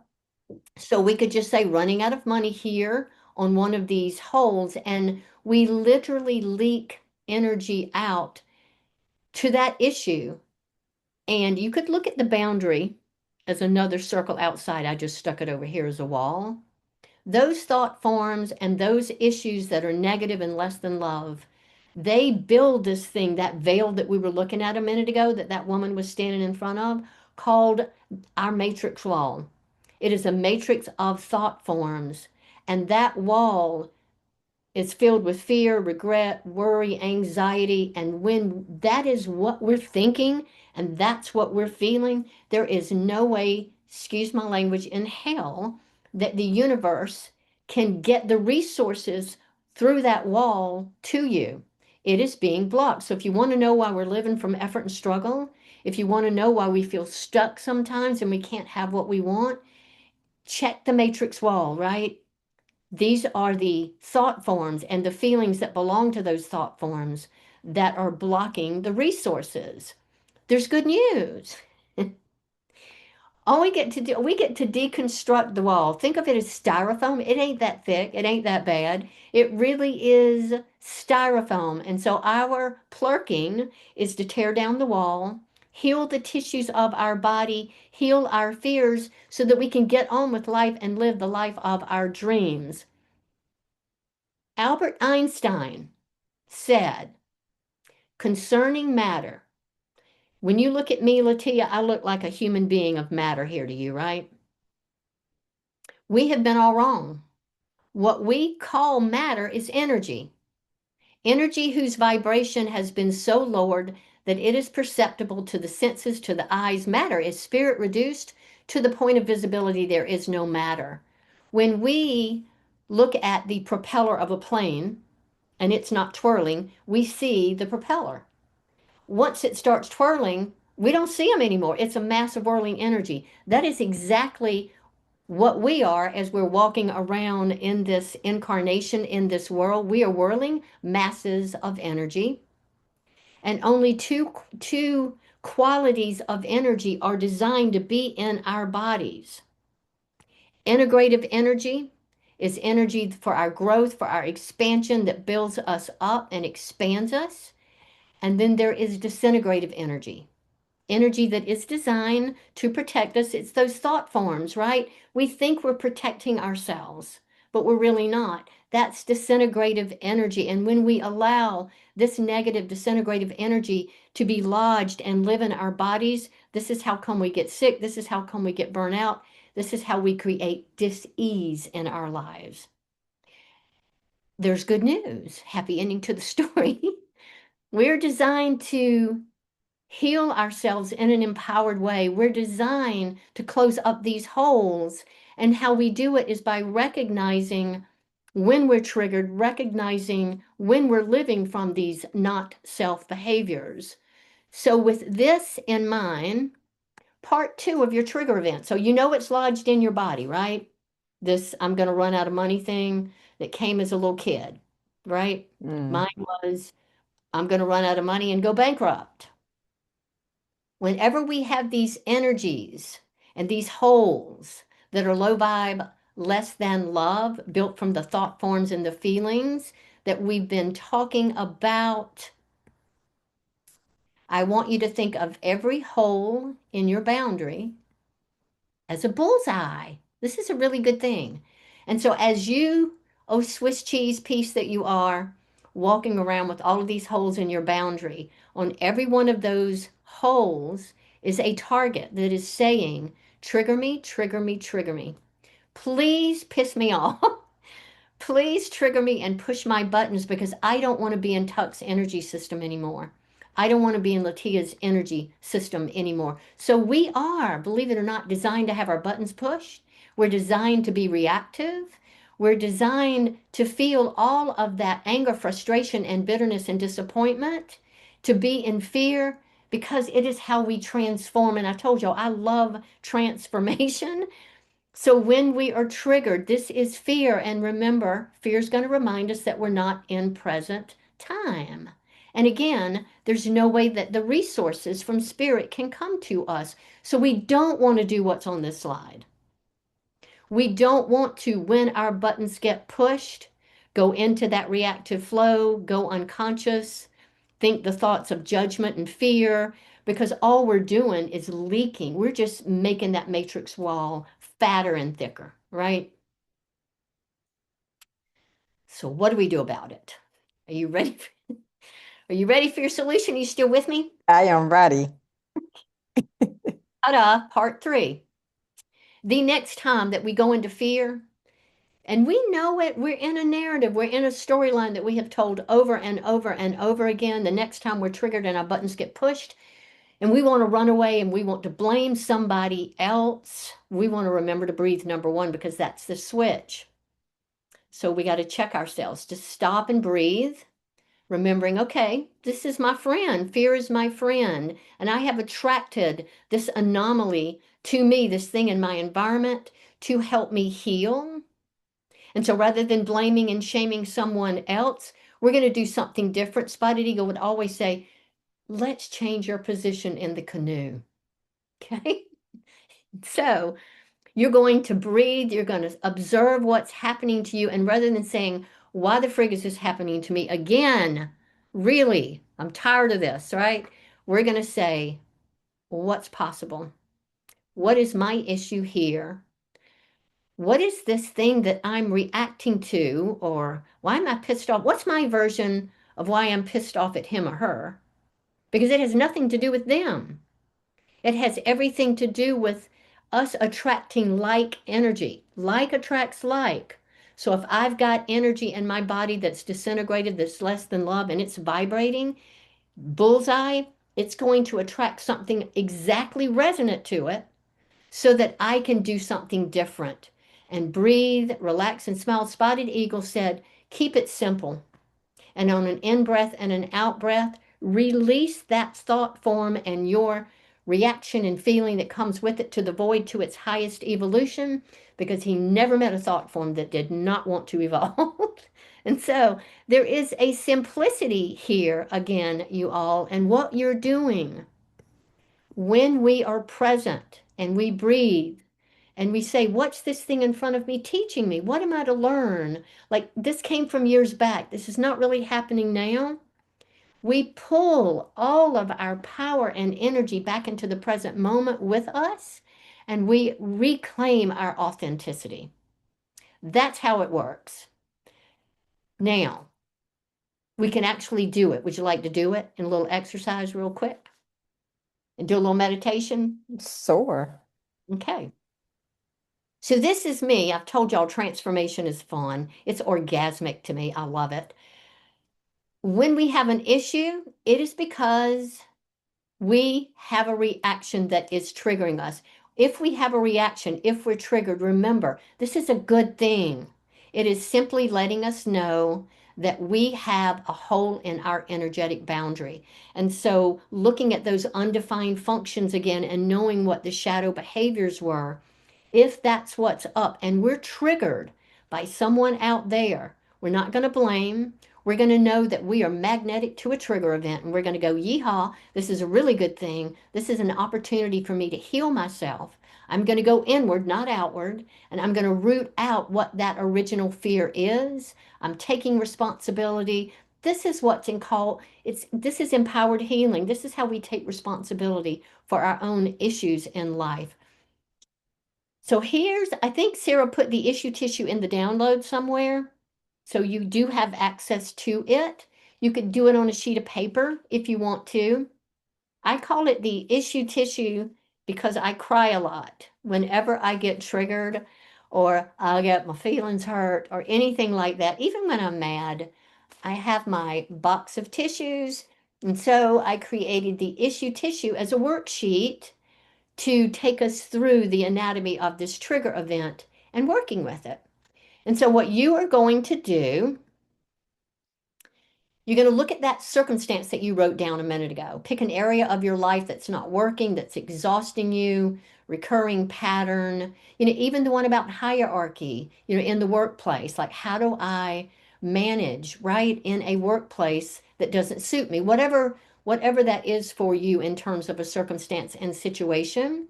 So we could just say running out of money here on one of these holes, and we literally leak energy out to that issue. And you could look at the boundary as another circle outside. I just stuck it over here as a wall. Those thought forms and those issues that are negative and less than love, They build this thing, that veil that we were looking at a minute ago, that that woman was standing in front of, called our matrix wall. It is a matrix of thought forms. And that wall is filled with fear, regret, worry, anxiety. And when that is what we're thinking and that's what we're feeling, there is no way, excuse my language, in hell that the universe can get the resources through that wall to you. It is being blocked. So if you want to know why we're living from effort and struggle, if you want to know why we feel stuck sometimes and we can't have what we want, check the matrix wall, right? These are the thought forms and the feelings that belong to those thought forms that are blocking the resources. There's good news. All we get to do, we get to deconstruct the wall. Think of it as styrofoam. It ain't that thick. It ain't that bad. It really is styrofoam. And so our plurking is to tear down the wall, heal the tissues of our body, heal our fears so that we can get on with life and live the life of our dreams. Albert Einstein said, concerning matter, when you look at me, LaTia, I look like a human being of matter here to you, right? We have been all wrong. What we call matter is energy. Energy whose vibration has been so lowered that it is perceptible to the senses, to the eyes. Matter is spirit reduced to the point of visibility. There is no matter. When we look at the propeller of a plane and it's not twirling, we see the propeller. Once it starts twirling, we don't see them anymore. It's a mass of whirling energy. That is exactly what we are as we're walking around in this incarnation, in this world. We are whirling masses of energy, and only two qualities of energy are designed to be in our bodies. Integrative energy is energy for our growth, for our expansion that builds us up and expands us. And then there is disintegrative energy, energy that is designed to protect us. It's those thought forms, right? We think we're protecting ourselves, but we're really not. That's disintegrative energy. And when we allow this negative disintegrative energy to be lodged and live in our bodies, this is how come we get sick. This is how come we get burnt out. This is how we create dis-ease in our lives. There's good news. Happy ending to the story. We're designed to heal ourselves in an empowered way. We're designed to close up these holes. And how we do it is by recognizing when we're triggered, recognizing when we're living from these not self behaviors. So, with this in mind, part two of your trigger event. So, you know it's lodged in your body, right? This I'm going to run out of money thing that came as a little kid, right? Mm. Mine was I'm going to run out of money and go bankrupt. Whenever we have these energies and these holes that are low vibe, less than love, built from the thought forms and the feelings that we've been talking about, I want you to think of every hole in your boundary as a bullseye. This is a really good thing. And so, as you, oh, Swiss cheese piece that you are, walking around with all of these holes in your boundary, on every one of those holes is a target that is saying, trigger me, trigger me, trigger me. Please piss me off. Please trigger me and push my buttons because I don't want to be in Tuck's energy system anymore. I don't want to be in Latia's energy system anymore. So we are, believe it or not, designed to have our buttons pushed. We're designed to be reactive. We're designed to feel all of that anger, frustration, and bitterness and disappointment, to be in fear because it is how we transform. And I told you, I love transformation. So when we are triggered, this is fear. And remember, fear is going to remind us that we're not in present time. And again, there's no way that the resources from spirit can come to us. So we don't want to do what's on this slide. We don't want to, when our buttons get pushed, go into that reactive flow, go unconscious, think the thoughts of judgment and fear, because all we're doing is leaking. We're just making that matrix wall fatter and thicker, right? So what do we do about it? Are you ready? Are you ready for your solution? Are you still with me? I am ready. Ta-da, part three. The next time that we go into fear, and we know it, we're in a narrative, we're in a storyline that we have told over and over and over again. The next time we're triggered and our buttons get pushed, and we want to run away and we want to blame somebody else, we want to remember to breathe, number one, because that's the switch. So we got to check ourselves to stop and breathe, remembering, okay, this is my friend. Fear is my friend. And I have attracted this anomaly to me, this thing in my environment to help me heal. And so rather than blaming and shaming someone else, we're going to do something different. Spotted Eagle would always say, let's change your position in the canoe. Okay. So you're going to breathe, you're going to observe what's happening to you. And rather than saying, why the frig is this happening to me again? Really, I'm tired of this, right? We're going to say, what's possible? What is my issue here? What is this thing that I'm reacting to? Or why am I pissed off? What's my version of why I'm pissed off at him or her? Because it has nothing to do with them. It has everything to do with us attracting like energy. Like attracts like. So if I've got energy in my body that's disintegrated, that's less than love, and it's vibrating, bullseye, it's going to attract something exactly resonant to it so that I can do something different. And breathe, relax, and smile. Spotted Eagle said, keep it simple. And on an in breath and an out breath, release that thought form and your reaction and feeling that comes with it to the void to its highest evolution, because he never met a thought form that did not want to evolve. And so there is a simplicity here again, you all, and what you're doing when we are present and we breathe and we say, what's this thing in front of me teaching me? What am I to learn? Like this came from years back. This is not really happening now. We pull all of our power and energy back into the present moment with us, and we reclaim our authenticity. That's how it works. Now, we can actually do it. Would you like to do it in a little exercise, real quick, and do a little meditation? Sure. Okay. So, this is me. I've told y'all transformation is fun, it's orgasmic to me. I love it. When we have an issue, it is because we have a reaction that is triggering us. If we have a reaction, if we're triggered, remember, this is a good thing. It is simply letting us know that we have a hole in our energetic boundary. And so, looking at those undefined functions again and knowing what the shadow behaviors were, if that's what's up and we're triggered by someone out there, we're not going to blame. We're going to know that we are magnetic to a trigger event and we're going to go, yeehaw, this is a really good thing. This is an opportunity for me to heal myself. I'm going to go inward, not outward, and I'm going to root out what that original fear is. I'm taking responsibility. This is what's in call. This is empowered healing. This is how we take responsibility for our own issues in life. So I think Sarah put the issue tissue in the download somewhere. So you do have access to it. You could do it on a sheet of paper if you want to. I call it the issue tissue because I cry a lot whenever I get triggered or I get my feelings hurt or anything like that. Even when I'm mad, I have my box of tissues. And so I created the issue tissue as a worksheet to take us through the anatomy of this trigger event and working with it. And so, what you are going to do, you're going to look at that circumstance that you wrote down a minute ago. Pick an area of your life that's not working, that's exhausting you, recurring pattern, even the one about hierarchy, in the workplace. Like, how do I manage, right, in a workplace that doesn't suit me? Whatever that is for you in terms of a circumstance and situation.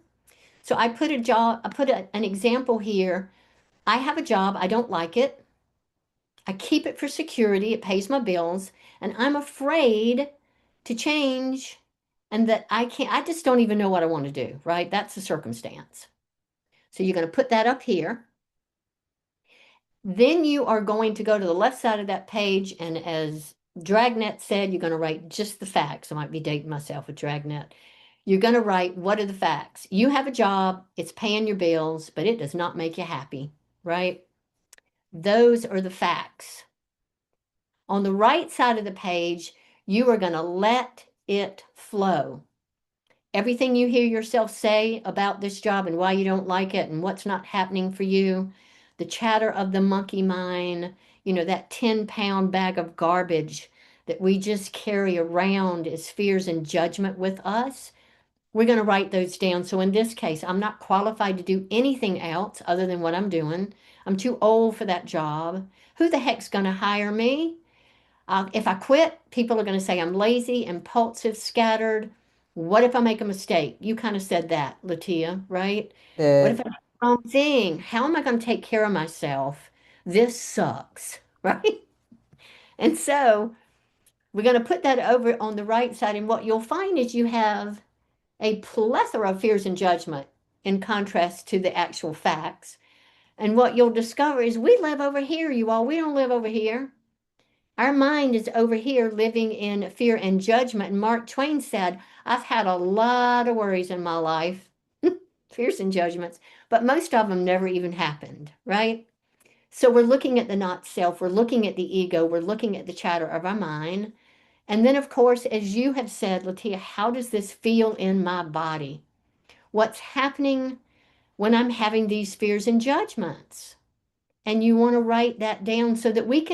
So I put an example here. I have a job, I don't like it. I keep it for security, it pays my bills, and I'm afraid to change and that I just don't even know what I want to do, right? That's the circumstance. So you're going to put that up here. Then you are going to go to the left side of that page, and as Dragnet said you're going to write just the facts. I might be dating myself with Dragnet. You're going to write, what are the facts? You have a job, it's paying your bills, but it does not make you happy, right? Those are the facts. On the right side of the page, you are going to let it flow. Everything you hear yourself say about this job and why you don't like it and what's not happening for you, the chatter of the monkey mind, that 10-pound bag of garbage that we just carry around as fears and judgment with us, we're going to write those down. So in this case, I'm not qualified to do anything else other than what I'm doing. I'm too old for that job. Who the heck's going to hire me? If I quit, people are going to say I'm lazy, impulsive, scattered. What if I make a mistake? You kind of said that, LaTia, right? What if That I do the wrong thing? How am I going to take care of myself? This sucks, right? And so we're going to put that over on the right side. And what you'll find is you have a plethora of fears and judgment in contrast to the actual facts. And what you'll discover is we live over here, you all. We don't live over here. Our mind is over here living in fear and judgment. And Mark Twain said, I've had a lot of worries in my life, fears and judgments, but most of them never even happened, right? So we're looking at the not self, we're looking at the ego, we're looking at the chatter of our mind. And then, of course, as you have said, LaTia, how does this feel in my body? What's happening when I'm having these fears and judgments? And you want to write that down so that we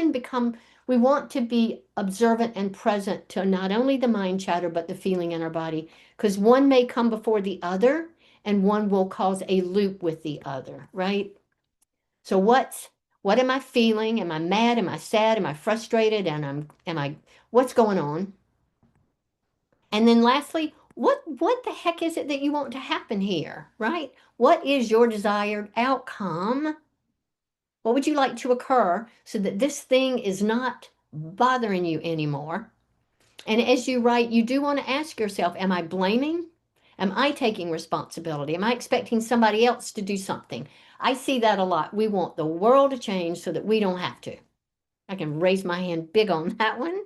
want to be observant and present to not only the mind chatter, but the feeling in our body, because one may come before the other and one will cause a loop with the other, right? So what am I feeling? Am I mad? Am I sad? Am I frustrated? And what's going on? And then lastly, what the heck is it that you want to happen here, right? What is your desired outcome? What would you like to occur so that this thing is not bothering you anymore? And as you write, you do want to ask yourself, am I blaming? Am I taking responsibility? Am I expecting somebody else to do something? I see that a lot. We want the world to change so that we don't have to. I can raise my hand big on that one.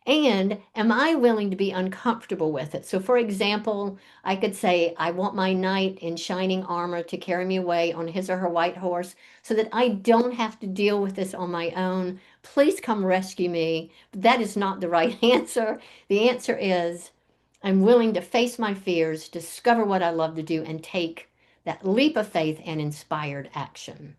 And am I willing to be uncomfortable with it? So, for example, I could say, I want my knight in shining armor to carry me away on his or her white horse so that I don't have to deal with this on my own. Please come rescue me. But that is not the right answer. The answer is, I'm willing to face my fears, discover what I love to do, and take that leap of faith and inspired action.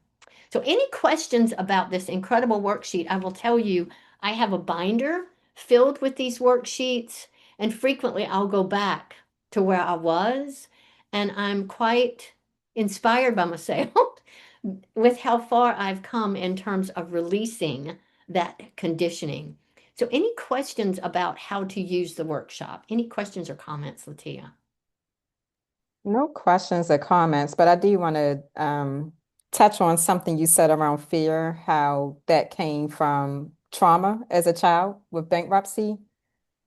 So, any questions about this incredible worksheet? I will tell you, I have a binder filled with these worksheets, and frequently I'll go back to where I was, and I'm quite inspired by myself with how far I've come in terms of releasing that conditioning. So, any questions about how to use the workshop? Any questions or comments, LaTia? no questions or comments, but I do want to touch on something you said around fear, how that came from trauma as a child with bankruptcy.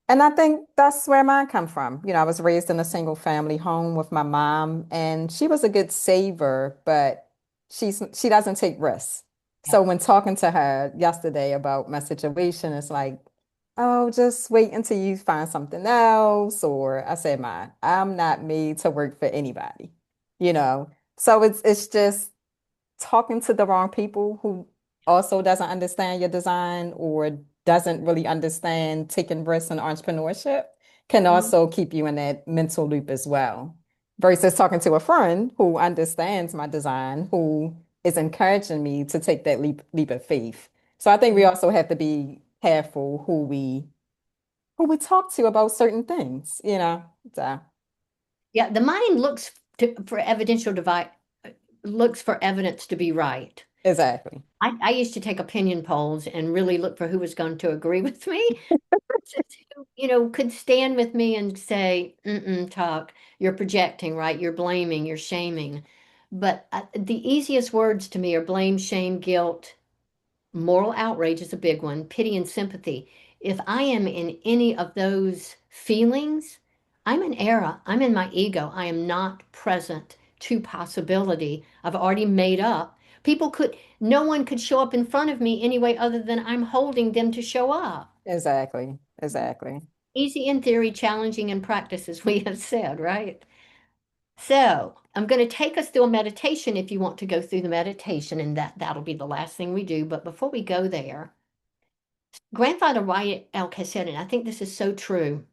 And I think that's where mine come from. I was raised in a single family home with my mom, and she was a good saver, but she doesn't take risks. Yeah. So when talking to her yesterday about my situation, it's like, oh, just wait until you find something else. Or I said, I'm not made to work for anybody, you know. So it's just talking to the wrong people who also doesn't understand your design or doesn't really understand taking risks in entrepreneurship can Mhm. also keep you in that mental loop as well. Versus talking to a friend who understands my design, who is encouraging me to take that leap of faith. So I think we also have to be careful who we talk to about certain things. So Yeah, the mind for evidential device looks for evidence to be right. exactly. I used to take opinion polls and really look for who was going to agree with me versus who, could stand with me and say, mm-mm, talk, you're projecting, right? You're blaming, you're shaming. But the easiest words to me are blame, shame, guilt. Moral outrage is a big one, pity and sympathy. If I am in any of those feelings, I'm in error. I'm in my ego. I am not present to possibility. I've already made up. No one could show up in front of me anyway other than I'm holding them to show up. Exactly. Exactly. Easy in theory, challenging in practice, as we have said, right? So I'm going to take us through a meditation if you want to go through the meditation, and that'll be the last thing we do. But before we go there, Grandfather Wyatt Elk has said, and I think this is so true,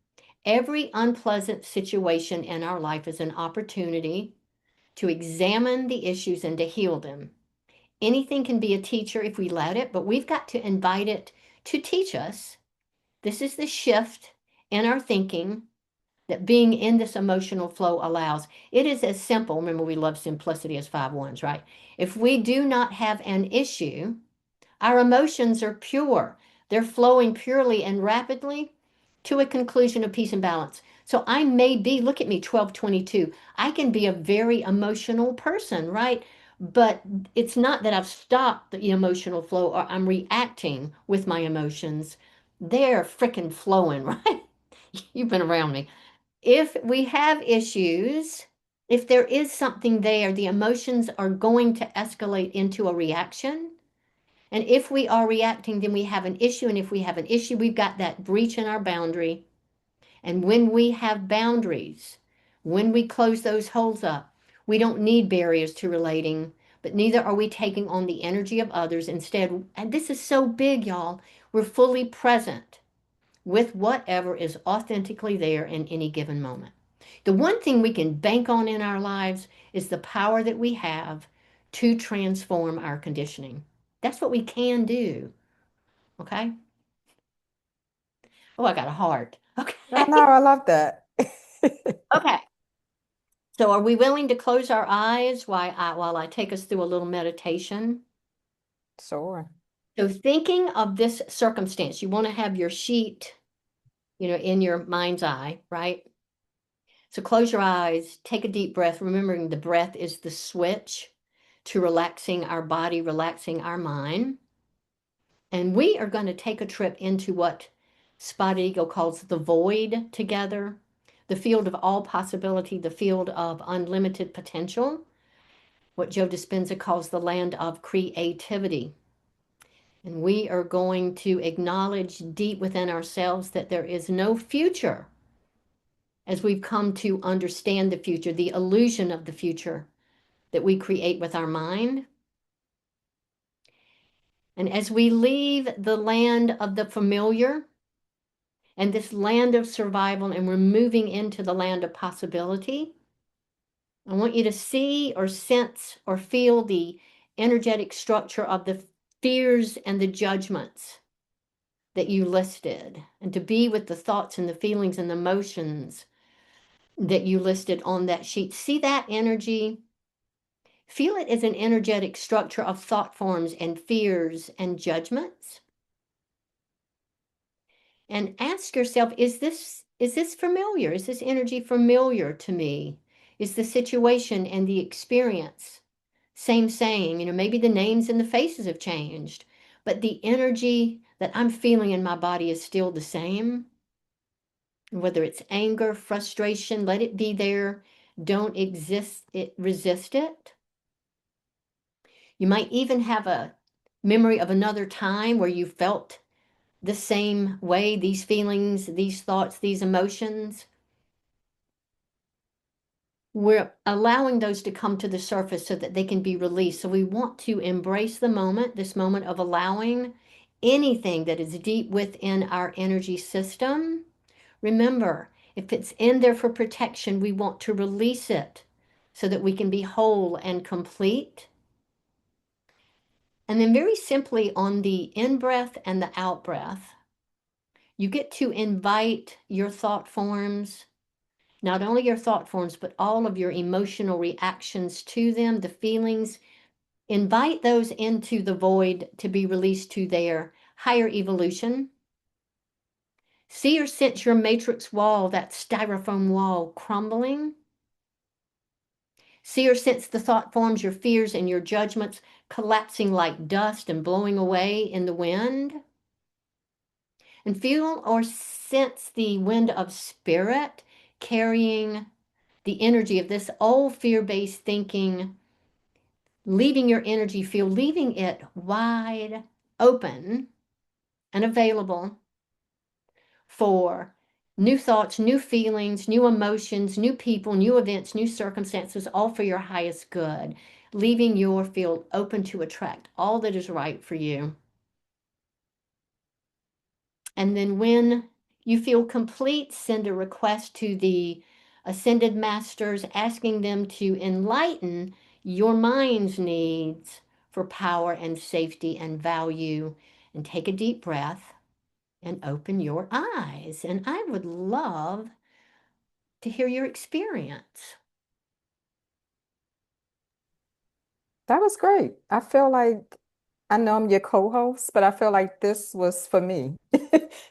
every unpleasant situation in our life is an opportunity to examine the issues and to heal them. Anything can be a teacher if we let it, but we've got to invite it to teach us. This is the shift in our thinking that being in this emotional flow allows. It is as simple. Remember, we love simplicity as five ones, right? If we do not have an issue, our emotions are pure. They're flowing purely and rapidly to a conclusion of peace and balance. So I may be, look at me, 1222. I can be a very emotional person, right? But it's not that I've stopped the emotional flow or I'm reacting with my emotions. They're freaking flowing, right? You've been around me. If we have issues, if there is something there, the emotions are going to escalate into a reaction. And if we are reacting, then we have an issue. And if we have an issue, we've got that breach in our boundary. And when we have boundaries, when we close those holes up, we don't need barriers to relating, but neither are we taking on the energy of others. Instead, and this is so big, y'all, we're fully present with whatever is authentically there in any given moment. The one thing we can bank on in our lives is the power that we have to transform our conditioning. That's what we can do. Okay. Oh, I got a heart. I know, Okay. I love that. Okay. So are we willing to close our eyes while I take us through a little meditation? Sure. So thinking of this circumstance, you want to have your sheet, in your mind's eye, right? So close your eyes, take a deep breath, remembering the breath is the switch to relaxing our body, relaxing our mind. And we are going to take a trip into what Spotted Eagle calls the void together, the field of all possibility, the field of unlimited potential, what Joe Dispenza calls the land of creativity. And we are going to acknowledge deep within ourselves that there is no future as we've come to understand the future, the illusion of the future that we create with our mind. And as we leave the land of the familiar and this land of survival, and we're moving into the land of possibility, I want you to see or sense or feel the energetic structure of the fears and the judgments that you listed, and to be with the thoughts and the feelings and the emotions that you listed on that sheet. See that energy. Feel it as an energetic structure of thought forms and fears and judgments. And ask yourself, is this familiar? Is this energy familiar to me? Is the situation and the experience same saying? Maybe the names and the faces have changed, but the energy that I'm feeling in my body is still the same. Whether it's anger, frustration, let it be there. Don't resist it. You might even have a memory of another time where you felt the same way, these feelings, these thoughts, these emotions. We're allowing those to come to the surface so that they can be released. So we want to embrace the moment, this moment of allowing anything that is deep within our energy system. Remember, if it's in there for protection, we want to release it so that we can be whole and complete. And then, very simply, on the in breath and the out breath, you get to invite your thought forms, not only your thought forms, but all of your emotional reactions to them, the feelings. Invite those into the void to be released to their higher evolution. See or sense your matrix wall, that styrofoam wall, crumbling. See or sense the thought forms, your fears, and your judgments collapsing like dust and blowing away in the wind. And feel or sense the wind of spirit carrying the energy of this old fear based thinking leaving your energy field, leaving it wide open and available for new thoughts, new feelings, new emotions, new people, new events, new circumstances, all for your highest good, leaving your field open to attract all that is right for you. And then when you feel complete, send a request to the Ascended Masters asking them to enlighten your mind's needs for power and safety and value. And take a deep breath and open your eyes. And I would love to hear your experience. That was great. I feel like I know I'm your co-host, but I feel like this was for me.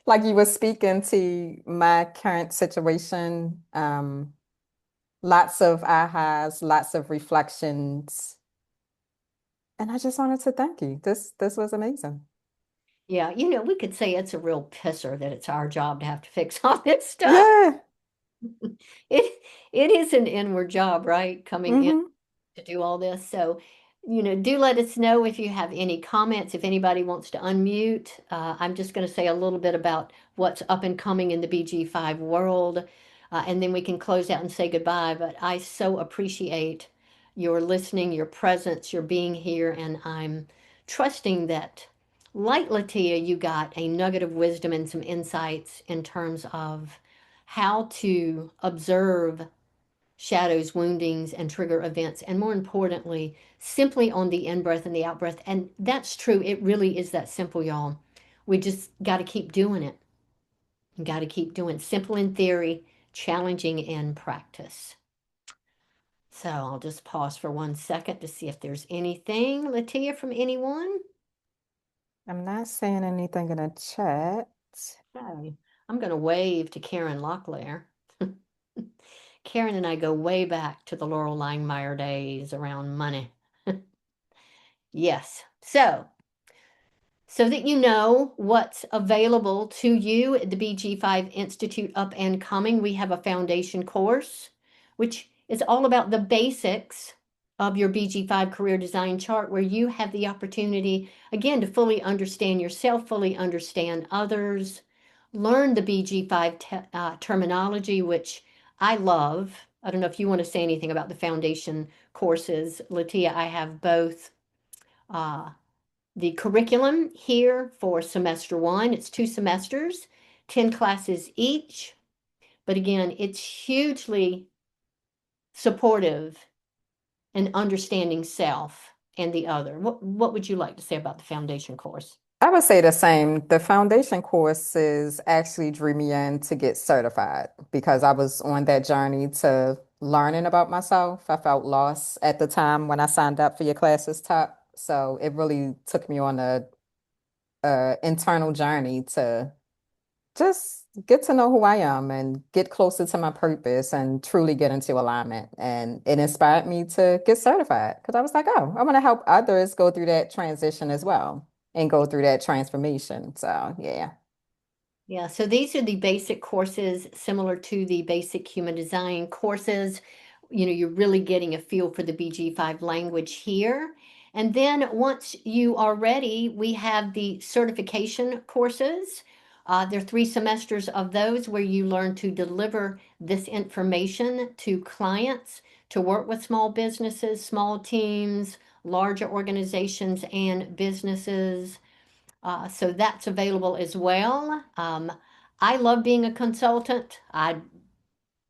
Like you were speaking to my current situation. Lots of ahas, lots of reflections. And I just wanted to thank you. This was amazing. Yeah, we could say it's a real pisser that it's our job to have to fix all this stuff. Yeah. It it is an inward job, right? Coming in Hmm. to do all this. So, do let us know if you have any comments, if anybody wants to unmute. I'm just going to say a little bit about what's up and coming in the BG5 world, and then we can close out and say goodbye. But I so appreciate your listening, your presence, your being here, and I'm trusting that, like LaTia, you got a nugget of wisdom and some insights in terms of how to observe shadows, woundings, and trigger events, and more importantly, simply on the in breath and the out breath. And that's true. It really is that simple, y'all. We just got to keep doing it. Got to keep doing it. Simple in theory, challenging in practice. So I'll just pause for 1 second to see if there's anything, LaTia, from anyone. I'm not saying anything in the chat. Okay. I'm going to wave to Karen Locklear. Karen and I go way back to the Laurel Langmeyer days around money. Yes. So that you know what's available to you at the BG5 Institute Up and Coming, we have a foundation course, which is all about the basics of your BG5 career design chart, where you have the opportunity, again, to fully understand yourself, fully understand others, learn the BG5 terminology, which I love. I don't know if you want to say anything about the foundation courses. LaTia, I have both. Uh, the curriculum here for semester one, it's 2 semesters, 10 classes each. But again, it's hugely supportive in understanding self and the other. What would you like to say about the foundation course? I would say the same. The foundation courses actually drew me in to get certified because I was on that journey to learning about myself. I felt lost at the time when I signed up for your classes, top. So it really took me on a internal journey to just get to know who I am and get closer to my purpose and truly get into alignment. And it inspired me to get certified because I was like, oh, I want to help others go through that transition as well and go through that transformation. So, yeah. Yeah, so these are the basic courses similar to the basic human design courses. You're really getting a feel for the BG5 language here. And then once you are ready, we have the certification courses. There are 3 semesters of those where you learn to deliver this information to clients, to work with small businesses, small teams, larger organizations, and businesses. So that's available as well. I love being a consultant.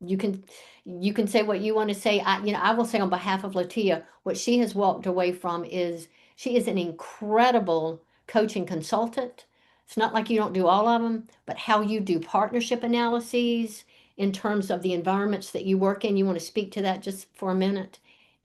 You can you can say what you want to say. I will say on behalf of LaTia, what she has walked away from is she is an incredible coaching consultant. It's not like you don't do all of them, but how you do partnership analyses in terms of the environments that you work in. You want to speak to that just for a minute,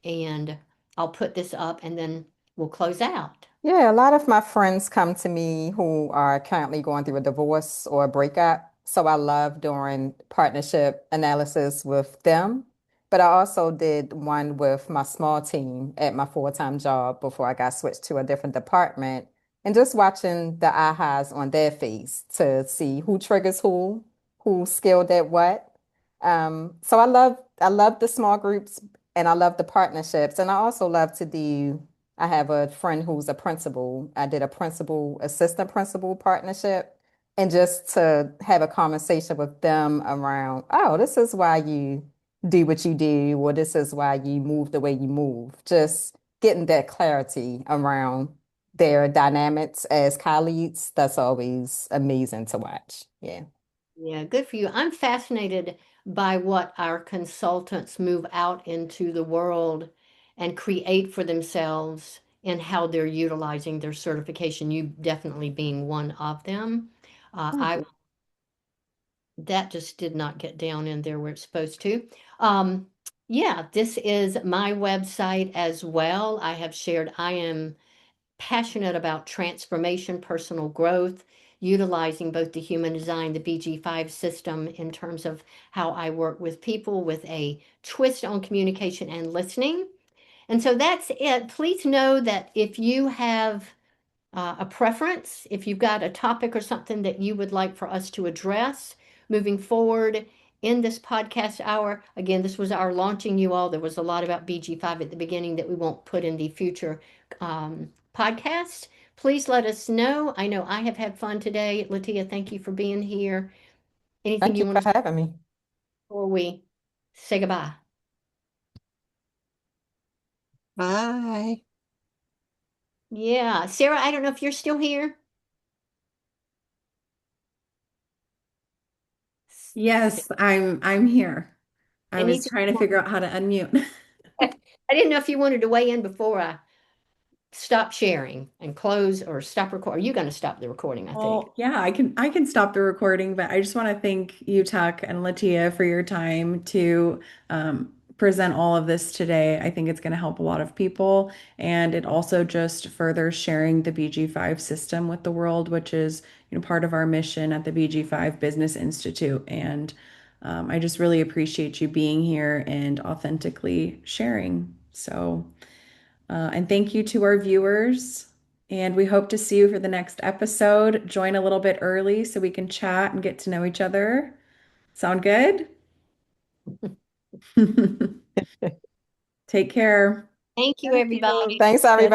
and I'll put this up and then we'll close out. Yeah, a lot of my friends come to me who are currently going through a divorce or a breakup. So I love doing partnership analysis with them. But I also did one with my small team at my full-time job before I got switched to a different department. And just watching the ahas on their face to see who triggers who's skilled at what. So I love the small groups and I love the partnerships. And I also love to do I have a friend who's a principal. I did a principal assistant principal partnership. And just to have a conversation with them around, oh, this is why you do what you do, or this is why you move the way you move. Just getting that clarity around their dynamics as colleagues, that's always amazing to watch. Yeah. Yeah, good for you. I'm fascinated by what our consultants move out into the world and create for themselves and how they're utilizing their certification. You definitely being one of them. I Mhm. That just did not get down in there where it's supposed to. Um, yeah, this is my website as well. I have shared I am passionate about transformation, personal growth, utilizing both the human design, the BG5 system in terms of how I work with people with a twist on communication and listening. And so that's it. Please know that if you have a preference, if you've got a topic or something that you would like for us to address moving forward in this podcast hour, again, this was our launching you all. There was a lot about BG5 at the beginning that we won't put in the future podcast. Please let us know. I know I have had fun today. LaTia, thank you for being here. Anything Thank you you want for to say having me. before we say goodbye? Bye. Yeah. Sarah, I don't know if you're still here. Yes, I'm here. I was Anything? trying to figure out how to unmute. I didn't know if you wanted to weigh in before I stop sharing and close or stop record. Are you going to stop the recording? I think. Well, yeah, I can stop the recording, but I just want to thank you, Tuck and Latia, for your time to present all of this today. I think it's going to help a lot of people, and it also just further sharing the BG5 system with the world, which is, part of our mission at the BG5 Business Institute. And I just really appreciate you being here and authentically sharing. So. And thank you to our viewers. And we hope to see you for the next episode. Join a little bit early so we can chat and get to know each other. Sound good? Take care. Thank you, Thank everybody. you. Thanks, everybody.